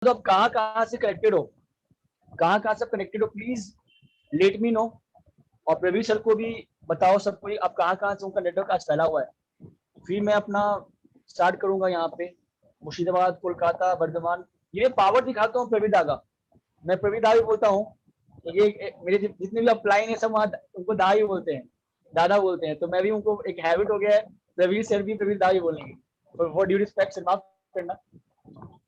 तो आप कहाँ कहाँ से कनेक्टेड हो, कहाँ कहाँ से कनेक्टेड हो, प्लीज लेट मी नो। और प्रवीण सर को भी बताओ, सबको आप कहाँ कहाँ से उनका नेटवर्क आज फैला हुआ है। फिर मैं अपना स्टार्ट करूंगा यहाँ पे, मुर्शिदाबाद, कोलकाता, वर्धमान। ये पावर दिखाता हूँ प्रवीण दा का। मैं प्रवीण दा भी बोलता हूँ। ये मेरे जितने भी अपलाइन है सब वहाँ उनको दा ही बोलते हैं, दादा बोलते हैं। तो मैं भी उनको एक हैबिट हो गया है, प्रवीण सर भी प्रवीण दा ही बोलेंगे। फॉर ड्यू रिस्पेक्ट सर, माफ करना।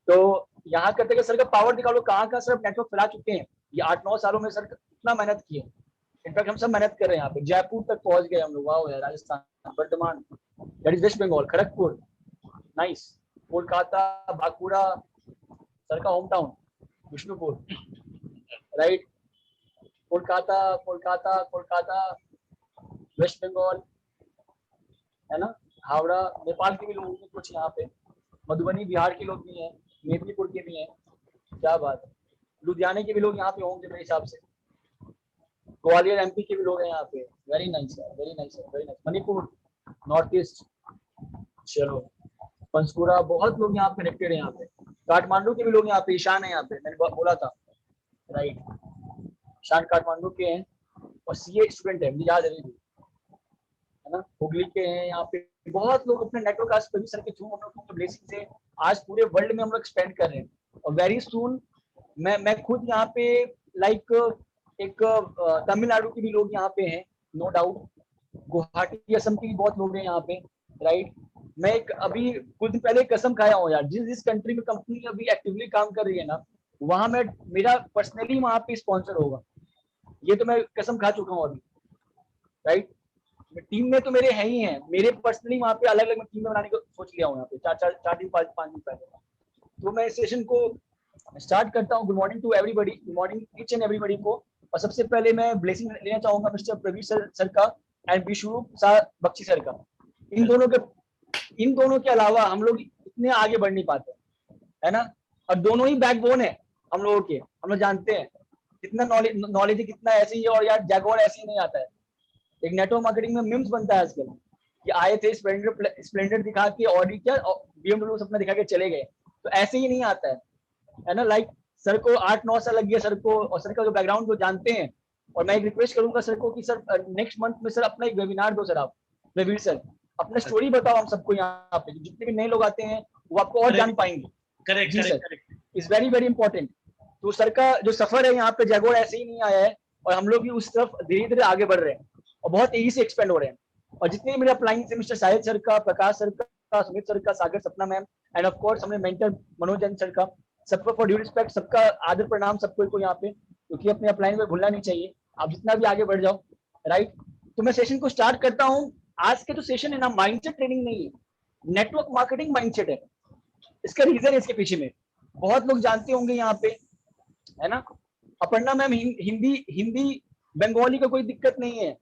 तो यहाँ करते हुए सर का पावर दिखा लो, कहाँ कहाँ सर नेटवर्क फैला चुके हैं। ये 8-9 सालों में सर कितना मेहनत की है। इनफैक्ट हम सब मेहनत कर रहे हैं यहाँ पे, जयपुर तक पहुंच गए हम लोग। वाह यार, Rajasthan, Bardhaman, that is West Bengal, Kharagpur, nice. Kolkata, Bankura, sir का home town Bishnupur, right. Kolkata, Kolkata, Kolkata, West Bengal, है ना। हावड़ा, नेपाल के भी लोग हैं कुछ यहाँ पे। मधुबनी, बिहार के लोग भी हैं, मेदिनीपुर के भी हैं। क्या बात है। लुधियाने के भी लोग यहाँ पे होंगे मेरे हिसाब से। ग्वालियर एमपी के भी लोग हैं यहाँ पे। वेरी नाइस है, वेरी नाइस है, very nice. Manipur, north east, चलो। पंचकुला, बहुत लोग यहाँ कनेक्टेड है यहाँ पे। काठमांडू के भी लोग यहाँ पे, ईशान है यहाँ पे, मैंने बोला था, राइट। ईशान काठमांडू के हैं और सीए स्टूडेंट है, मुझे याद है, है ना। हुगली के हैं यहाँ पे। बहुत लोग अपने नेटवर्क आज प्रवीण सर के थ्रू, हम लोग ब्लेसिंग से आज पूरे वर्ल्ड में हम लोग एक्सपेंड कर रहे हैं। और वेरी सून मैं खुद यहाँ पे, लाइक, एक तमिलनाडु के भी लोग यहाँ पे हैं, नो डाउट। गुवाहाटी, असम के भी बहुत लोग हैं यहाँ पे, राइट। मैं एक अभी कुछ दिन पहले कसम खाया हूँ यार, जिस जिस कंट्री में कंपनी अभी एक्टिवली काम कर रही है ना, वहां मैं, मेरा पर्सनली वहां पे स्पॉन्सर होगा। ये तो मैं कसम खा चुका हूँ अभी, राइट। टीम में तो मेरे है ही हैं, मेरे पर्सनली वहां पे अलग अलग टीम में बनाने को सोच लिया हूँ यहाँ पे, चार दिन, 5 दिन पहले। तो मैं इस सेशन को स्टार्ट करता हूँ। Good morning to everybody, good morning each and everybody को। और सबसे पहले मैं ब्लेसिंग लेना चाहूंगा मिस्टर प्रवीण सर का एंड विष्णु बख्शी सर का। इन दोनों के अलावा हम लोग इतने आगे बढ़ नहीं पाते, है ना। और दोनों ही बैकबोन है हम लोगों के, हम लोग जानते हैं कितना नॉलेज है, कितना ऐसे ही है। और यार जैगवार ऐसे ही नहीं आता है। एक नेटवर्क मार्केटिंग में मिम्स बनता है आजकल कि आए थे स्प्लेंडर दिखा के, ऑडी क्या, बीएमडब्ल्यू सपना दिखा के चले गए। तो ऐसे ही नहीं आता है ना। लाइक, सर को 8-9 साल लग गया सर को, और सर का जो बैकग्राउंड जो जानते हैं। और मैं एक रिक्वेस्ट करूंगा सर को कि सर नेक्स्ट मंथ में सर अपना एक वेबिनार दो सर, आप प्रवीण सर अपना स्टोरी बताओ हम सबको यहाँ पे, जितने भी नए लोग आते हैं वो आपको और जान पाएंगे। करेक्ट, जी sir, correct. Is very very important. तो सर का जो सफर है यहाँ पे, जैगोर ऐसे ही नहीं आया है। और हम लोग भी उस तरफ धीरे धीरे आगे बढ़ रहे हैं और बहुत तेजी से एक्सपेंड हो रहे हैं। और जितने मेरे अपलाइन से मिस्टर शाहिद सर का, प्रकाश सर का, सुमित सर का, सागर, सपना मैम, एंड ऑफ कोर्स हमने मेंटर मनोज जैन सर का, सबको फॉर ड्यू रिस्पेक्ट, सबका आदर प्रणाम सबको को यहाँ पे, क्योंकि अपने अपलाइन में भूलना नहीं चाहिए। आप जितना भी आगे बढ़ जाओ, राइट। तो मैं सेशन को स्टार्ट करता हूँ। आज के जो सेशन है ना, माइंडसेट ट्रेनिंग नहीं है, नेटवर्क मार्केटिंग माइंडसेट है। इसका रीजन है इसके पीछे में, बहुत लोग जानते होंगे यहाँ पे, है ना। अपर्णा मैम हिंदी हिंदी बंगाली का कोई दिक्कत नहीं है,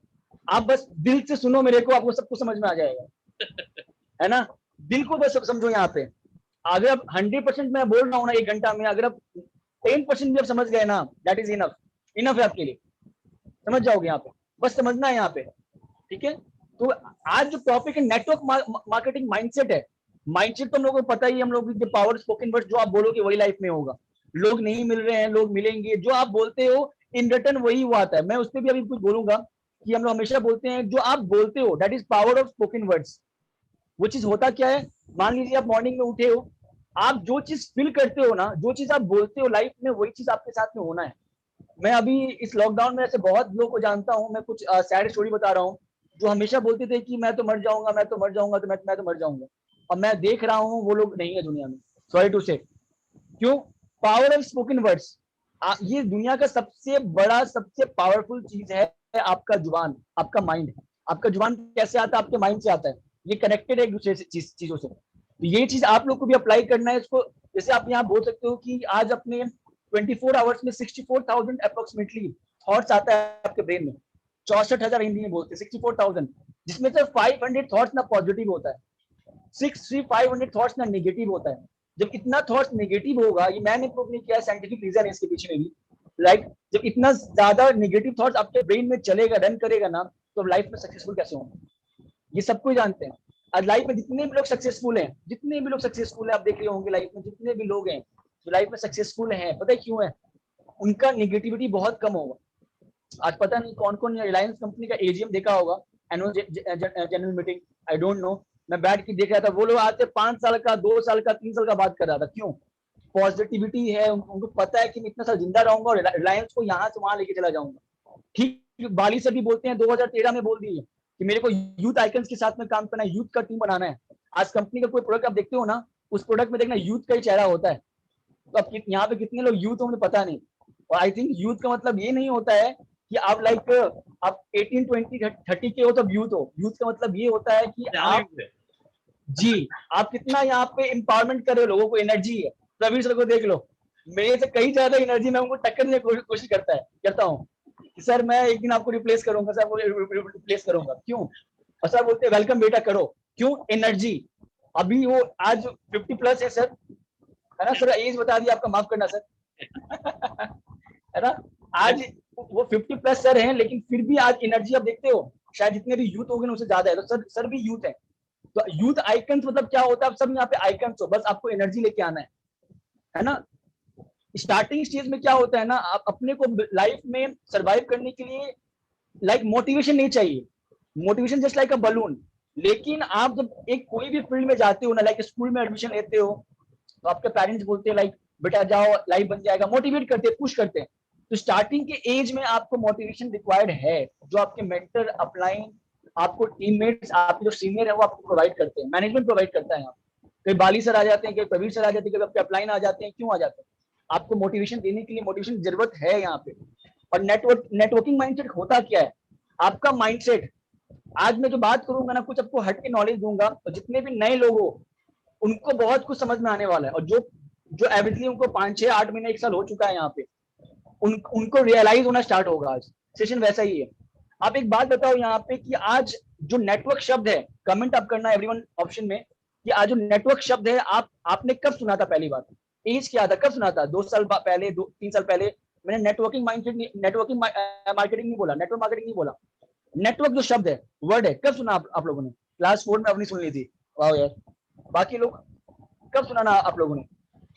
आप बस दिल से सुनो मेरे को, आपको सब कुछ समझ में आ जाएगा, है ना। दिल को बस समझो यहाँ पे। अगर आप 100% मैं बोल रहा हूँ ना 1 घंटा में, अगर आप 10% भी आप समझ गए ना, दैट इज इनफ, इनफ है आपके लिए। समझ जाओगे यहाँ पे, बस समझना है यहाँ पे, ठीक है। तो आज जो टॉपिक है नेटवर्क मार्केटिंग माइंडसेट है। माइंडसेट तो हम लोगों को पता ही, हम लोग के पावर स्पोकन वर्ड जो आप बोलोगे वही लाइफ में होगा। लोग नहीं मिल रहे हैं, लोग मिलेंगे, जो आप बोलते हो इन रिटर्न वही हुआ आता है। मैं उस पर भी अभी कुछ बोलूंगा कि हम लोग हमेशा बोलते हैं जो आप बोलते हो, that is power of spoken words. वो चीज होता क्या है, मान लीजिए आप मॉर्निंग में उठे हो, आप जो चीज फील करते हो ना, जो चीज आप बोलते हो लाइफ में, वही चीज आपके साथ में होना है। मैं अभी इस लॉकडाउन में ऐसे बहुत लोगों को जानता हूँ, मैं कुछ सैड स्टोरी बता रहा हूँ, जो हमेशा बोलते थे कि मैं तो मर जाऊंगा, मैं तो मर जाऊंगा, तो मैं तो मर जाऊंगा। और मैं देख रहा हूँ वो लोग नहीं है दुनिया में, सॉरी टू से। क्यों? Power of spoken words. ये दुनिया का सबसे बड़ा, सबसे पावरफुल चीज है आपका जुबान, आपका माइंड। आपका जुबान कैसे आता है? आपके माइंड से आता है। ये कनेक्टेड है एक दूसरे चीजों से। तो ये चीज आप लोग को भी अप्लाई करना है इसको। जैसे आप यहाँ बोल सकते हो कि आज अपने 24 आवर्स में 64,000 अप्रोक्सीमेटली थॉट्स आता है आपके ब्रेन में। 64,000 हिंदी में बोलते हैं, 64,000, जिसमें से 500 थॉट्स ना पॉजिटिव होता है, 500 थॉट्स ना नेगेटिव होता है। जब इतना थॉट्स नेगेटिव होगा, ये मैंने प्रूव नहीं किया, साइंटिफिक रीजन है इसके पीछे में भी, लाइक जब इतना ज्यादा नेगेटिव थॉट्स आपके ब्रेन में चलेगा, रन करेगा ना, तो लाइफ में सक्सेसफुल कैसे होंगे, ये सबको जानते हैं। आज लाइफ में जितने भी लोग सक्सेसफुल हैं, जितने भी लोग सक्सेसफुल हैं, आप देख रहे होंगे लाइफ में जितने भी लोग हैं, जो लाइफ में सक्सेसफुल हैं, पता है क्यों है? उनका निगेटिविटी बहुत कम होगा। आज पता नहीं कौन कौन रिलायंस कंपनी का एजीएम देखा होगा, annual general meeting, I don't know, मैं बैठ के देख रहा था, वो लोग आते 5 साल का, 2 साल का, 3 साल का बात कर रहा था। क्यों? पॉजिटिविटी है, उनको पता है कि मैं इतना साल जिंदा रहूंगा और रिलायंस को यहाँ से वहां लेके चला जाऊंगा। ठीक बाली सर भी बोलते हैं, 2013 में बोल दिए कि मेरे को यूथ आइकन्स के साथ में काम करना है, यूथ का टीम बनाना है। आज कंपनी का कोई प्रोडक्ट आप देखते हो ना, उस प्रोडक्ट में देखना यूथ का ही चेहरा होता है। तो अब यहाँ पे कितने लोग यूथ हो मुझे पता नहीं। और आई थिंक यूथ का मतलब ये नहीं होता है कि आप लाइक आप 18, 20, 30 के हो तब यूथ हो। यूथ का मतलब ये होता है कि आप जी आप कितना यहाँ पे एम्पावरमेंट कर रहे हो लोगों को, एनर्जी है। प्रवीण सर को देख लो, मेरे से कई ज्यादा एनर्जी में उनको टक्कर की कोशिश करता हूँ कि सर मैं एक दिन आपको रिप्लेस करूंगा, सर आपको रिप्लेस करूंगा। क्यों? और सर बोलते हैं वेलकम बेटा करो। क्यों? एनर्जी। अभी वो आज 50+ है सर, है ना सर? एज बता दिया आपका, माफ करना सर। है ना? आज वो 50+ सर हैं, लेकिन फिर भी आज एनर्जी आप देखते हो शायद जितने भी यूथ हो गए उससे ज्यादा है। तो सर भी यूथ है। तो यूथ आइकन्स मतलब क्या होता है? आप सब यहाँ पे आइकन्स हो, बस आपको एनर्जी लेके आना है ना? स्टार्टिंग स्टेज में क्या होता है ना, आप अपने को लाइफ में सरवाइव करने के लिए लाइक मोटिवेशन नहीं चाहिए। Motivation just like a balloon. लेकिन आप जब एक कोई भी फील्ड में जाते हो ना, लाइक स्कूल में एडमिशन लेते हो, तो आपके पेरेंट्स बोलते हैं लाइक बेटा जाओ लाइफ बन जाएगा, मोटिवेट करते हैं, पुश करते हैं। तो स्टार्टिंग के एज में आपको मोटिवेशन रिक्वायर्ड है, जो आपके मेंटर, अपलाइन, आपको टीममेट्स, आपके जो सीनियर है वो आपको प्रोवाइड करते हैं, मैनेजमेंट प्रोवाइड करता है। यहाँ कई बाली सर आ जाते हैं, कई प्रवीण सर आ जाते हैं, कभी आपके अपलाइन आ जाते हैं। क्यों आ जाते हैं? आपको मोटिवेशन देने के लिए, मोटिवेशन की जरूरत है यहाँ पे। और नेटवर्किंग माइंडसेट होता क्या है? आपका माइंडसेट। आज मैं जो बात करूंगा ना, कुछ आपको हट के नॉलेज दूंगा, तो जितने भी नए लोग हो उनको बहुत कुछ समझ में आने वाला है। और जो जो एवरेजली उनको 5, 6, 8 महीने, 1 साल हो चुका है यहाँ पे, उनको रियलाइज होना स्टार्ट होगा। आज सेशन वैसा ही है। आप एक बात बताओ यहाँ पे कि आज जो नेटवर्क शब्द है, कमेंट आप करना एवरीवन ऑप्शन में, कि आज जो नेटवर्क शब्द है, आपने कब सुना था पहली बार? एज क्या था? कब सुना था? 2 साल पहले, 2-3 साल पहले? मैंने नेटवर्किंग माइंडसेट, नेटवर्किंग मार्केटिंग नहीं बोला, नेटवर्क मार्केटिंग नहीं बोला। नेटवर्क जो शब्द है, वर्ड है, कब सुना आप लोगों ने? क्लास 4 में अपनी सुन ली थी। वाह यार, बाकी लोग कब सुना ना आप लोगों ने?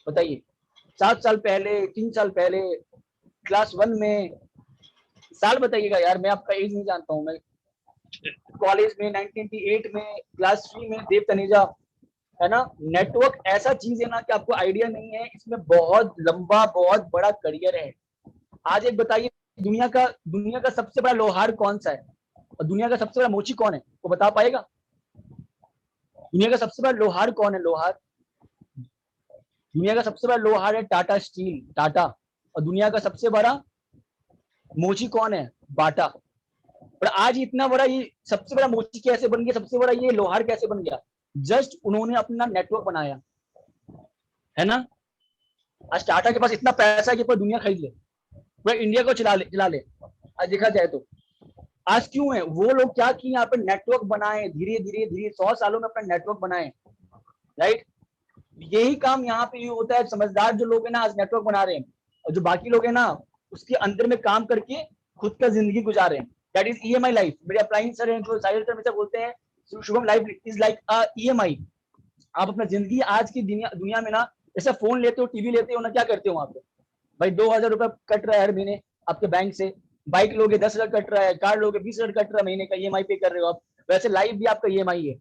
बताइए। 7 साल पहले, 3 साल पहले, क्लास 1 में? साल बताइएगा यार, मैं आपका एज नहीं जानता हूँ। मैं कॉलेज में 1998 में, क्लास 3 में, देव तनेजा, है ना? नेटवर्क ऐसा चीज है ना कि आपको आइडिया नहीं है, इसमें बहुत लंबा, बहुत बड़ा करियर है। आज एक बताइए, दुनिया का सबसे बड़ा लोहार कौन सा है? और दुनिया का सबसे बड़ा मोची कौन है? वो बता पाएगा? दुनिया का सबसे बड़ा लोहार कौन है? लोहार, दुनिया का सबसे बड़ा लोहार है टाटा स्टील, टाटा। और दुनिया का सबसे बड़ा मोची कौन है? बाटा। और आज इतना बड़ा ये सबसे बड़ा मोची कैसे बन गया? सबसे बड़ा ये लोहार कैसे बन गया? जस्ट उन्होंने अपना नेटवर्क बनाया, है ना? आज टाटा के पास इतना पैसा है कि पूरी दुनिया खरीद ले, पूरा इंडिया को चला ले आज देखा जाए तो। आज क्यों है? वो लोग क्या किए यहाँ पे? नेटवर्क बनाए, धीरे धीरे धीरे 100 सालों में अपना नेटवर्क बनाए, राइट? यही काम यहाँ पे होता है। समझदार जो लोग है ना आज नेटवर्क बना रहे हैं, और जो बाकी लोग है ना उसके अंदर में काम करके खुद का जिंदगी गुजार रहे हैं। That is EMI life. मेरे अप्लाइंग सर हैं जो साहिल सर हमेशा बोलते हैं, Shubham life is like a EMI. आप अपना जिंदगी आज की दुनिया में ना, जैसे फोन लेते हो, टीवी लेते हो ना, क्या करते हो वहां पे? भाई 2,000 रुपए कट रहा है हर महीने आपके बैंक से। बाइक लोगे 10,000 कट रहा है, कार लोगे 20,000 कट रहा है, महीने का ईएमआई पे कर रहे हो आप। वैसे लाइफ भी आपका ईएमआई है।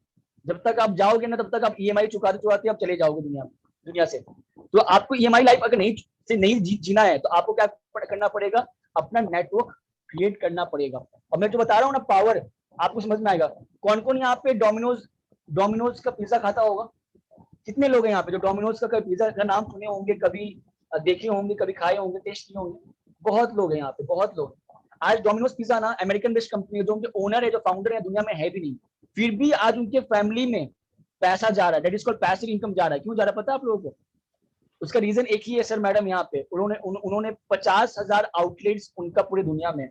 जब तक आप जाओगे ना, तब तक आप ईएमआई चुकाते चुकाते आप चले जाओगे दुनिया से। तो आपको ईएमआई लाइफ अगर नहीं जीना है, तो आपको क्या करना पड़ेगा? अपना नेटवर्क क्रिएट करना पड़ेगा। और मैं जो बता रहा हूँ ना पावर, आपको समझ में आएगा। कौन कौन यहाँ पे डोमिनोज का पिज्जा खाता होगा? कितने लोग हैं यहाँ पे जो डोमिनोज का पिज्जा का नाम सुने होंगे, कभी देखे होंगे, कभी खाए होंगे, टेस्ट किए होंगे? बहुत लोग हैं यहाँ पे, बहुत लोग। आज डोमिनोज पिज्जा ना अमेरिकन बेस्ड कंपनी है, जो उनके ओनर है, जो फाउंडर है, दुनिया में है भी नहीं। फिर भी आज उनके फैमिली में पैसा जा रहा है, that is called passive income जा रहा है। क्यों जा रहा है पता है आप लोगों को? उसका रीजन एक ही है सर मैडम, यहाँ पे उन्होंने 50,000 आउटलेट्स उनका पूरी दुनिया में।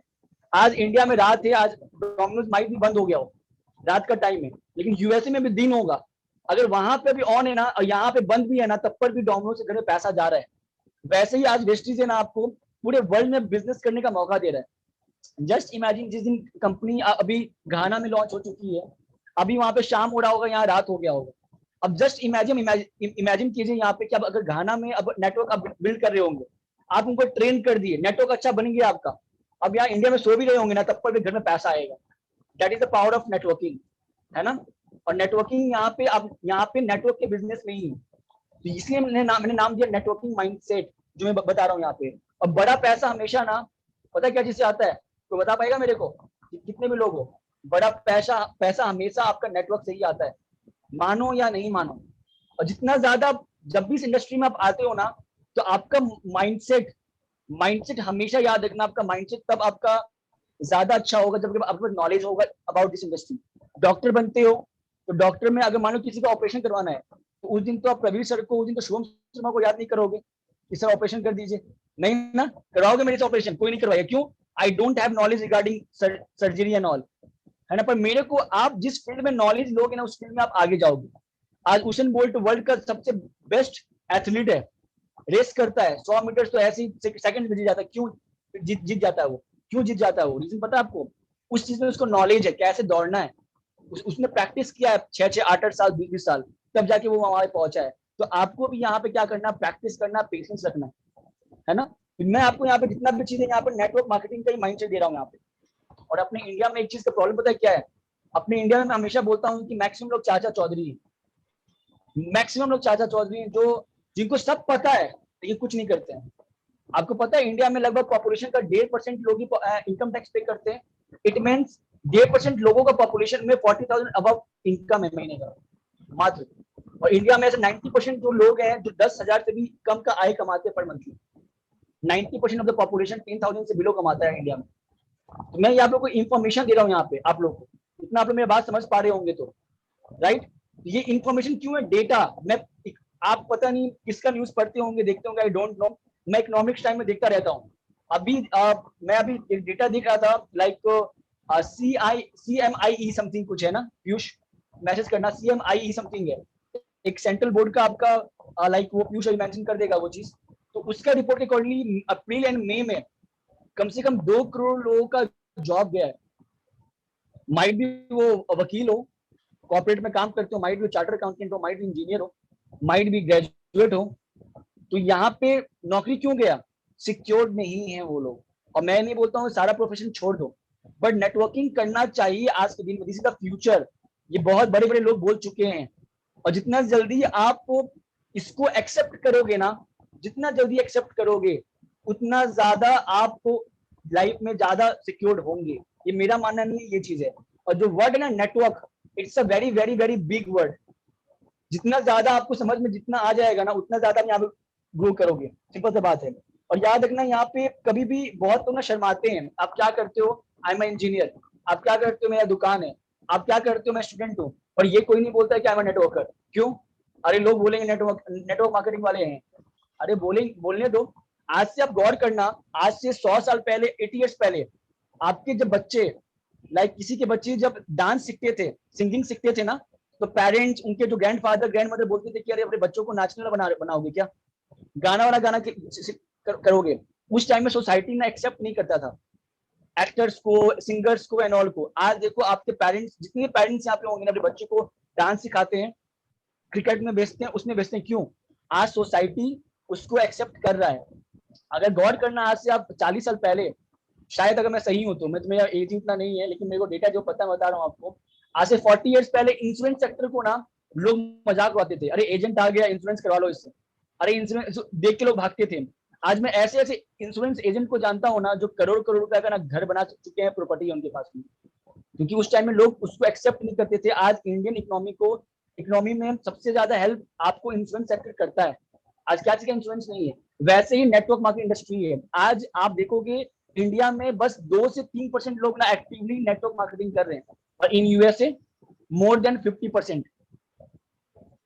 आज इंडिया में रात है, आज डोमिनोज माइट भी बंद हो गया हो, रात का टाइम है, लेकिन यूएसए में भी दिन होगा। अगर वहां पे भी ऑन है ना और यहाँ पे बंद भी है ना, तब पर भी डोमिनोज के घर में पैसा जा रहा है। वैसे ही आज वेस्टीज है ना, आपको पूरे वर्ल्ड में बिजनेस करने का मौका दे रहा है। जस्ट इमेजिन, जिस दिन कंपनी अभी घाना में लॉन्च हो चुकी है, अभी वहां पे शाम हो रहा होगा, यहाँ रात हो गया होगा। अब जस्ट इमेजिन कीजिए यहाँ पे कि अब अगर घाना में अब नेटवर्क आप बिल्ड कर रहे होंगे, आप उनको ट्रेन कर दिए, नेटवर्क अच्छा बन गया आपका, अब यहाँ इंडिया में सो भी रहे होंगे ना, तब पर भी घर में पैसा आएगा। That is the power of networking, है ना। और नेटवर्किंग यहाँ पे, अब यहाँ पे नेटवर्क के बिजनेस में ही है, तो इसलिए मैंने नाम दिया नेटवर्किंग माइंडसेट, जो मैं बता रहा हूँ यहाँ पे। और बड़ा पैसा हमेशा ना, पता है क्या चीज से आता है, तो बता पाएगा मेरे को, कितने भी लोग हो, बड़ा पैसा पैसा हमेशा आपका नेटवर्क से ही आता है, मानो या नहीं मानो। और जितना ज्यादा, जब भी इस इंडस्ट्री में आप आते हो ना, तो आपका माइंडसेट माइंडसेट हमेशा याद रखना, आपका माइंडसेट तब आपका ज्यादा अच्छा होगा जब आपको नॉलेज होगा अबाउट दिस इंडस्ट्री। डॉक्टर बनते हो, तो डॉक्टर में अगर मान लो किसी का ऑपरेशन करवाना है, तो उस दिन तो आप प्रवीर सर को, उस दिन तो शुभम शर्मा को याद नहीं करोगे कि सर ऑपरेशन कर दीजिए, नहीं ना, करवाओगे मेरे से ऑपरेशन? कोई नहीं करवाएगा, क्यों? I don't have knowledge regarding surgery and all, है ना। पर मेरे को, आप जिस फील्ड में नॉलेज लोगे ना, उस फील्ड में आप आगे जाओगे। आज उसेन बोल्ट वर्ल्ड का सबसे बेस्ट एथलीट है, रेस करता है 100 मीटर, तो ऐसे ही सेकंड में जीत जाता है, क्यों जीत जाता है वो? क्यों जीत जाता है वो? रीजन पता है आपको? उस चीज में उसको नॉलेज है, कैसे दौड़ना है, उसने प्रैक्टिस किया है 6 8 साल 20 साल, तब जाके वो वहां पहुंचा है। तो आपको भी यहाँ पे क्या करना, प्रैक्टिस करना, पेशेंस रखना, है ना। मैं आपको यहाँ पे जितना भी चीज है, यहाँ पे नेटवर्क मार्केटिंग का ही माइंडसेट दे रहा हूँ यहाँ पे। और अपने इंडिया में एक चीज का प्रॉब्लम पता है क्या है? अपने इंडिया में मैं हमेशा बोलता हूँ कि मैक्सिमम लोग चाचा चौधरी हैं, मैक्सिमम लोग चाचा चौधरी हैं, जो जिनको सब पता है लेकिन कुछ नहीं करते हैं। आपको पता है इंडिया में लगभग पॉपुलेशन का 1.5% लोग ही इनकम टैक्स पे करते हैं। इट मीन्स 1.5% लोगों का पॉपुलेशन में 40,000 अबव इनकम है महीने का मात्र। और इंडिया में ऐसे 90% जो लोग हैं जो 10,000 से भी कम का आय कमाते हैं पर मंथली। 90% ऑफ द पॉपुलेशन 10,000 से बिलो कमाता है इंडिया में। तो मैं यहाँ पे कोई इंफॉर्मेशन दे रहा हूँ यहाँ पे आप लोग को, इतना आप लोग मेरी बात समझ पा रहे होंगे तो, राइट। ये इंफॉर्मेशन क्यों है? डेटा, मैं, आप पता नहीं किसका न्यूज पढ़ते होंगे, देखते होंगे, आई डोंट नो। मैं इकोनॉमिक्स टाइम में देखता रहता हूँ। अभी मैं अभी एक डेटा देख रहा था, लाइक CMIE समथिंग कुछ है ना, पीयूष मैसेज करना, CMIE समथिंग है, एक सेंट्रल बोर्ड का आपका, लाइक वो पीयूष अभी मेंशन कर देगा वो चीज। तो उसका रिपोर्ट के अकॉर्डिंगली अप्रैल एंड मई में कम से कम 2 करोड़ लोगों का जॉब गया है। माइट भी वो वकील हो, कॉर्पोरेट में काम करते हो, माइट भी चार्टर्ड अकाउंटेंट हो, माइट भी इंजीनियर हो, माइट भी ग्रेजुएट हो, तो यहाँ पे नौकरी क्यों गया? सिक्योर्ड नहीं है वो लोग। और मैं नहीं बोलता हूँ सारा प्रोफेशन छोड़ दो, बट नेटवर्किंग करना चाहिए आज के दिन में, दिस इज द फ्यूचर। ये बहुत बड़े बड़े लोग बोल चुके हैं। और जितना जल्दी आप इसको एक्सेप्ट करोगे ना, जितना जल्दी एक्सेप्ट करोगे, उतना ज्यादा आप लाइफ में ज्यादा सिक्योर्ड होंगे। ये मेरा मानना नहीं है, ये चीज है। और जो वर्ड है ना network, it's a very very very big word. जितना ज्यादा आपको समझ में जितना आ जाएगा ना, उतना ज्यादा आप यहाँ पे ग्रो करोगे, सिंपल सी बात है। और याद रखना, यहाँ पे कभी भी बहुत लोग ना शर्माते हैं। आप क्या करते हो? I am engineer. आप क्या करते हो? मेरा दुकान है। आप क्या करते हो? मैं स्टूडेंट हूँ। और ये कोई नहीं बोलता है कि आई एम नेटवर्कर। क्यों? अरे लोग बोलेंगे नेटवर्क मार्केटिंग वाले हैं। अरे बोलने दो। आज से आप गौर करना, आज से 100 साल पहले, 80 ईयर्स पहले, आपके जब बच्चे, लाइक किसी के बच्चे जब डांस सीखते थे, सिंगिंग सीखते थे ना, तो पेरेंट्स, उनके जो ग्रैंडफादर ग्रैंड मदर बोलते थे कि अरे अपने बच्चों को नाचने वाला बनाओगे क्या, गाना वाला गाना करोगे। उस टाइम में सोसाइटी ना एक्सेप्ट नहीं करता था एक्टर्स को, सिंगर्स को एंड ऑल को। आज देखो आपके पेरेंट्स, जितने पेरेंट्स यहाँ पे होंगे ना, अपने बच्चे को डांस सिखाते हैं, क्रिकेट में बेचते हैं, उसमें बेचते हैं। क्यों? आज सोसाइटी उसको एक्सेप्ट कर रहा है। अगर गौर करना, आज से आप 40 साल पहले, शायद अगर मैं सही हूं तो, मैं मेरा एज इतना नहीं है, लेकिन मेरे को डेटा जो पता है बता रहा हूँ आपको। आज से 40 ईयर्स पहले इंश्योरेंस सेक्टर को ना लोग मजाक उड़ाते थे, अरे एजेंट आ गया, इंश्योरेंस करवा लो इससे, अरे इंश्योरेंस देख के लोग भागते थे। आज मैं ऐसे ऐसे इंश्योरेंस एजेंट को जानता हूँ ना, जो करोड़ करोड़ रुपए का ना घर बना चुके हैं, प्रॉपर्टी है उनके पास में, क्योंकि उस टाइम में लोग उसको एक्सेप्ट नहीं करते थे। आज इंडियन इकोनॉमी में सबसे ज्यादा हेल्प आपको इंश्योरेंस सेक्टर करता है। आज क्या चीज का इंश्योरेंस नहीं है? वैसे ही नेटवर्क मार्केटिंग इंडस्ट्री है। आज आप देखोगे इंडिया में बस 2 से 3% लोग ना एक्टिवली नेटवर्क मार्केटिंग कर रहे हैं, और इन यूएसए मोर देन 50%।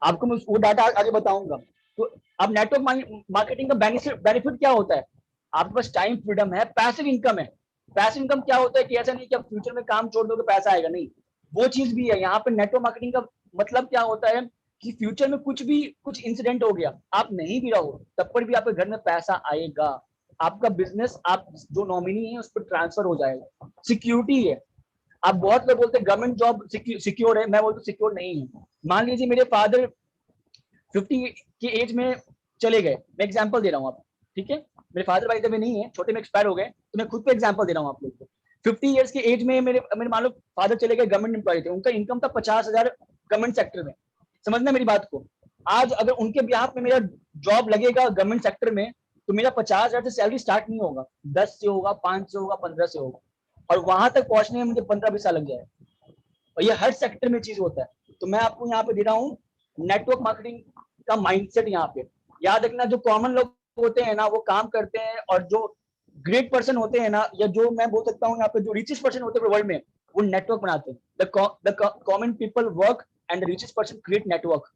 आपको मैं वो डाटा आगे बताऊंगा। तो अब नेटवर्क मार्केटिंग का बेनिफिट क्या होता है? आपके पास टाइम फ्रीडम है, पैसिव इनकम है। पैसिव इनकम क्या होता है कि ऐसा नहीं कि आप फ्यूचर में काम छोड़ दोगे पैसा आएगा, नहीं, वो चीज भी है। यहाँ पे नेटवर्क मार्केटिंग का मतलब क्या होता है कि फ्यूचर में कुछ इंसिडेंट हो गया, आप नहीं भी रहो, तब पर भी आपके घर में पैसा आएगा। आपका बिजनेस, आप जो नॉमिनी है उस पर ट्रांसफर हो जाएगा। सिक्योरिटी है। आप बहुत लोग बोलते हैं गवर्नमेंट जॉब सिक्योर है, मैं बोलता हूँ सिक्योर नहीं है। मान लीजिए मेरे फादर 50 की एज में चले गए, मैं एग्जाम्पल दे रहा हूँ आप, ठीक है, मेरे फादर भाई जब नहीं है, छोटे में एक्सपायर हो गए, तो मैं खुद पे एग्जाम्पल दे रहा हूँ आप लोग को। 50 ईयर्स की एज में मेरे मेरे मान लो फादर चले गए, गवर्नमेंट एम्प्लॉय थे, उनका इनकम था 50,000 गवर्नमेंट सेक्टर में, समझना मेरी बात को। आज अगर उनके बिहाफ में मेरा जॉब लगेगा गवर्नमेंट सेक्टर में, तो मेरा 50,000 से सैलरी स्टार्ट नहीं होगा, 10 से होगा, 5 से होगा, 15 से होगा, और वहां तक पहुंचने में मुझे 15-20 साल लग जाए, और ये हर सेक्टर में चीज होता है। तो मैं आपको यहाँ पे दे रहा हूँ नेटवर्क मार्केटिंग का माइंडसेट। यहाँ पे याद रखना, जो कॉमन लोग होते हैं ना वो काम करते हैं, और जो ग्रेट पर्सन होते हैं ना, या जो मैं बोल सकता हूँ यहाँ पे जो रिचेस्ट पर्सन होते हैं वर्ल्ड में, वो नेटवर्क बनाते हैं। The common people work and the richest person create network.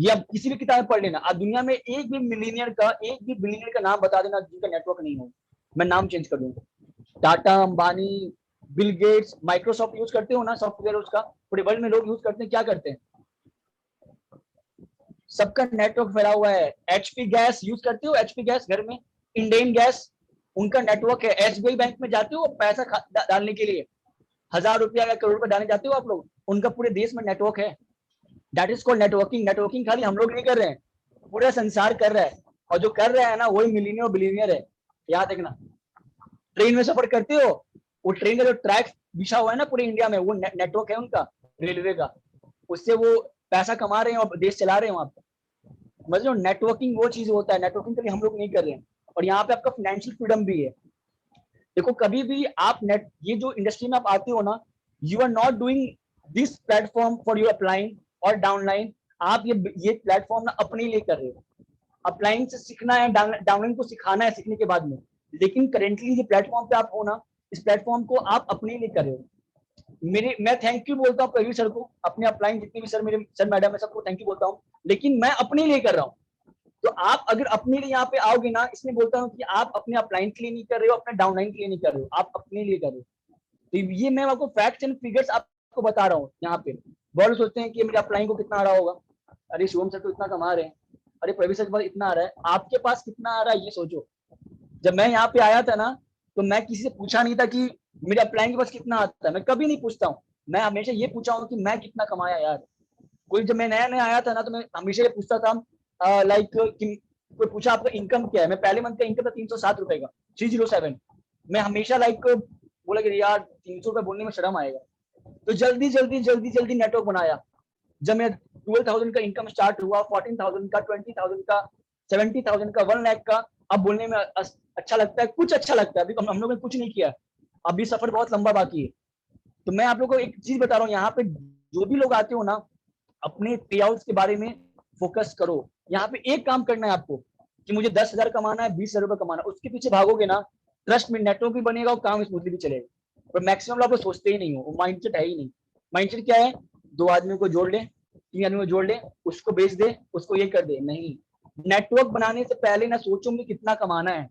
ये आप किसी भी किताब में पढ़ लेना, आप दुनिया में एक भी मिलीनियर का, एक भी बिलीनियर का नाम बता देना जिनका नेटवर्क नहीं हो, मैं नाम चेंज कर दूंगा। Tata, Ambani, Bill Gates, Microsoft use करते हो ना सॉफ्टवेयर, उसका पूरे वर्ल्ड में लोग यूज करते हैं, क्या करते हैं, सबका नेटवर्क फैला हुआ है। एचपी गैस यूज करते हो, एचपी गैस घर में, इंडियन गैस, उनका नेटवर्क है। एसबीआई बैंक में जाते हो पैसा डालने के लिए, 1,000 रुपया या करोड़ रुपया डालने जाते हो आप लोग, उनका पूरे देश में नेटवर्क है। That is called networking. Networking खाली हम लोग नहीं कर रहे हैं, पूरा संसार कर रहा है, और जो कर रहा है ना वही मिलीनियर बिलीनियर है। याद रखना, ट्रेन में सफर करते हो, वो ट्रेन का जो ट्रैक बिछा हुआ है ना पूरे इंडिया में, वो नेटवर्क है उनका, रेलवे का, उससे वो पैसा कमा रहे हैं और देश चला रहे हैं वहां पे। मतलब नेटवर्किंग वो चीज होता है, नेटवर्किंग कभी हम लोग नहीं कर रहे हैं। और यहाँ पे आपका फाइनेंशियल फ्रीडम भी है। देखो कभी भी आप नेट, ये जो इंडस्ट्री में आप आते हो ना, you are not doing this platform for your upline और डाउनलाइन। आप ये प्लेटफॉर्म ना अपने लिए कर रहे हो, अपलाइन से सीखना है, डाउनलाइन को सिखाना है सीखने के बाद में। लेकिन करेंटली जो प्लेटफॉर्म पे आप हो ना, इस प्लेटफॉर्म को आप अपने लिए कर रहे हो। मैं थैंक यू बोलता हूँ प्रवीण सर को, अपने अपलाइन जितने भी सर, मेरे सर मैडम है, सबको थैंक यू बोलता हूँ, लेकिन मैं अपने लिए कर रहा हूँ। तो आप अगर अपने लिए यहाँ पे आओगे ना, इसमें बोलता हूँ कि आप अपने अपलाइन के लिए नहीं कर रहे हो, अपने डाउनलाइन के लिए नहीं कर रहे हो, आप अपने लिए कर रहे हो। तो ये मैं आपको फैक्ट्स एंड फिगर्स आपको बता रहा हूँ यहाँ पे। बहुत सोचते हैं कि मेरे अपलाइन को कितना आ रहा होगा, अरे शिवम सर तो इतना कमा रहे हैं, अरे प्रवीण सर के पास इतना आ रहा है, आपके पास कितना आ रहा है ये सोचो। जब मैं यहाँ पे आया था ना, तो मैं किसी से पूछा नहीं था कि मेरे अपलाइन के पास कितना आता है, मैं कभी नहीं पूछता हूँ। मैं हमेशा ये पूछा हूँ कि मैं कितना कमाया यार। कोई जब मैं नया नया आया था ना, तो मैं हमेशा ये पूछता था, लाइक कोई पूछा आपका इनकम क्या है, मैं पहले मंथ का इनकम था 307 रुपए का, 307। मैं हमेशा लाइक बोला कि यार 300 रुपए बोलने में शर्म आएगा, तो जल्दी जल्दी जल्दी जल्दी नेटवर्क बनाया। जब मैं 12,000 का इनकम स्टार्ट हुआ, 14,000 का, 20,000 का, 70,000 का, 1 लाख का, अब बोलने में अच्छा लगता है, कुछ अच्छा लगता है। अभी हम लोगों ने कुछ नहीं किया, अभी सफर बहुत लंबा बाकी है। तो मैं आप लोगों को एक चीज बता रहा हूँ, यहाँ पे जो भी लोग आते हो ना, अपने पे आउट के बारे में फोकस करो। यहाँ पे एक काम करना है आपको कि मुझे 10,000 कमाना है, 20,000 रुपए कमाना है, उसके पीछे भागोगे ना, ट्रस्ट में नेटवर्क भी बनेगा और काम स्मूथली भी चलेगा। पर मैक्सिमम लोग सोचते ही नहीं हो, वो माइंडसेट है ही नहीं। माइंडसेट क्या है, 2 आदमी को जोड़ ले, 3 आदमी को जोड़ ले, उसको बेच दे, उसको ये कर दे। नहीं, नेटवर्क बनाने से पहले ना सोचो मुझे कितना कमाना है,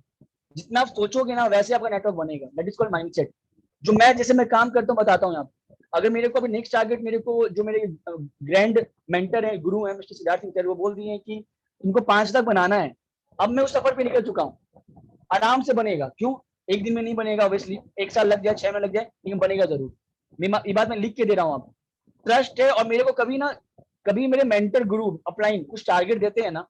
जितना आप सोचोगे ना वैसे आपका नेटवर्क बनेगा। That is called mindset. जो मैं जैसे मैं काम करता हूँ बताता हूँ यहाँ, अगर मेरे को अभी नेक्स्ट टारगेट, मेरे को जो मेरे ग्रैंड मेंटर है, गुरु है मिस्टर सिद्धार्थ सिंह, वो बोल दिए हैं कि तुमको 5 तक बनाना है। अब मैं उस सफर पे निकल चुका हूँ, आराम से बनेगा। क्यों, एक दिन में नहीं बनेगा, ऑब्वियसली 1 साल लग जाए, 6 महीने लग जाए, लेकिन बनेगा जरूर। ये बात मैं लिख के दे रहा हूँ आप, ट्रस्ट है। और मेरे को कभी ना, कभी मेरे मेंटर गुरु अपलाइन कुछ टारगेट देते हैं ना,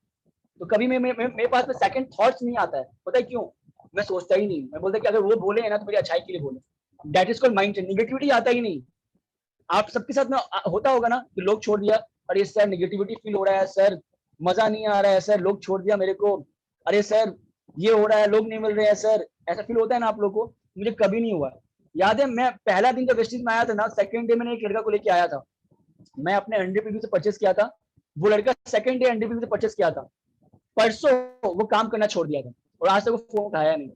तो कभी मेरे पास में सेकंड थॉट्स नहीं आता है। पता है क्यों, मैं सोचता ही नहीं, मैं बोलता कि अगर वो बोले है ना तो मेरी अच्छाई के लिए बोले। That is called mindset. Negativity आता ही नहीं। आप सबके साथ में होता होगा ना कि लोग छोड़ दिया, अरे सर निगेटिविटी फील हो रहा है, सर मजा नहीं आ रहा है, सर लोग छोड़ दिया मेरे को, अरे सर ये हो रहा है, लोग नहीं मिल रहे हैं सर, ऐसा फील होता है ना आप लोग को। मुझे कभी नहीं हुआ। याद है मैं पहला दिन जब वेस्टिज में आया था ना, सेकंड डे मैंने एक लड़का को लेके आया था, मैं अपने एनडीपीवी से परचेस किया था, वो लड़का सेकंड डे एनडीपीवी से परचेस किया था, परसों वो काम करना छोड़ दिया था, और आज तक वो फोन उठाया नहीं।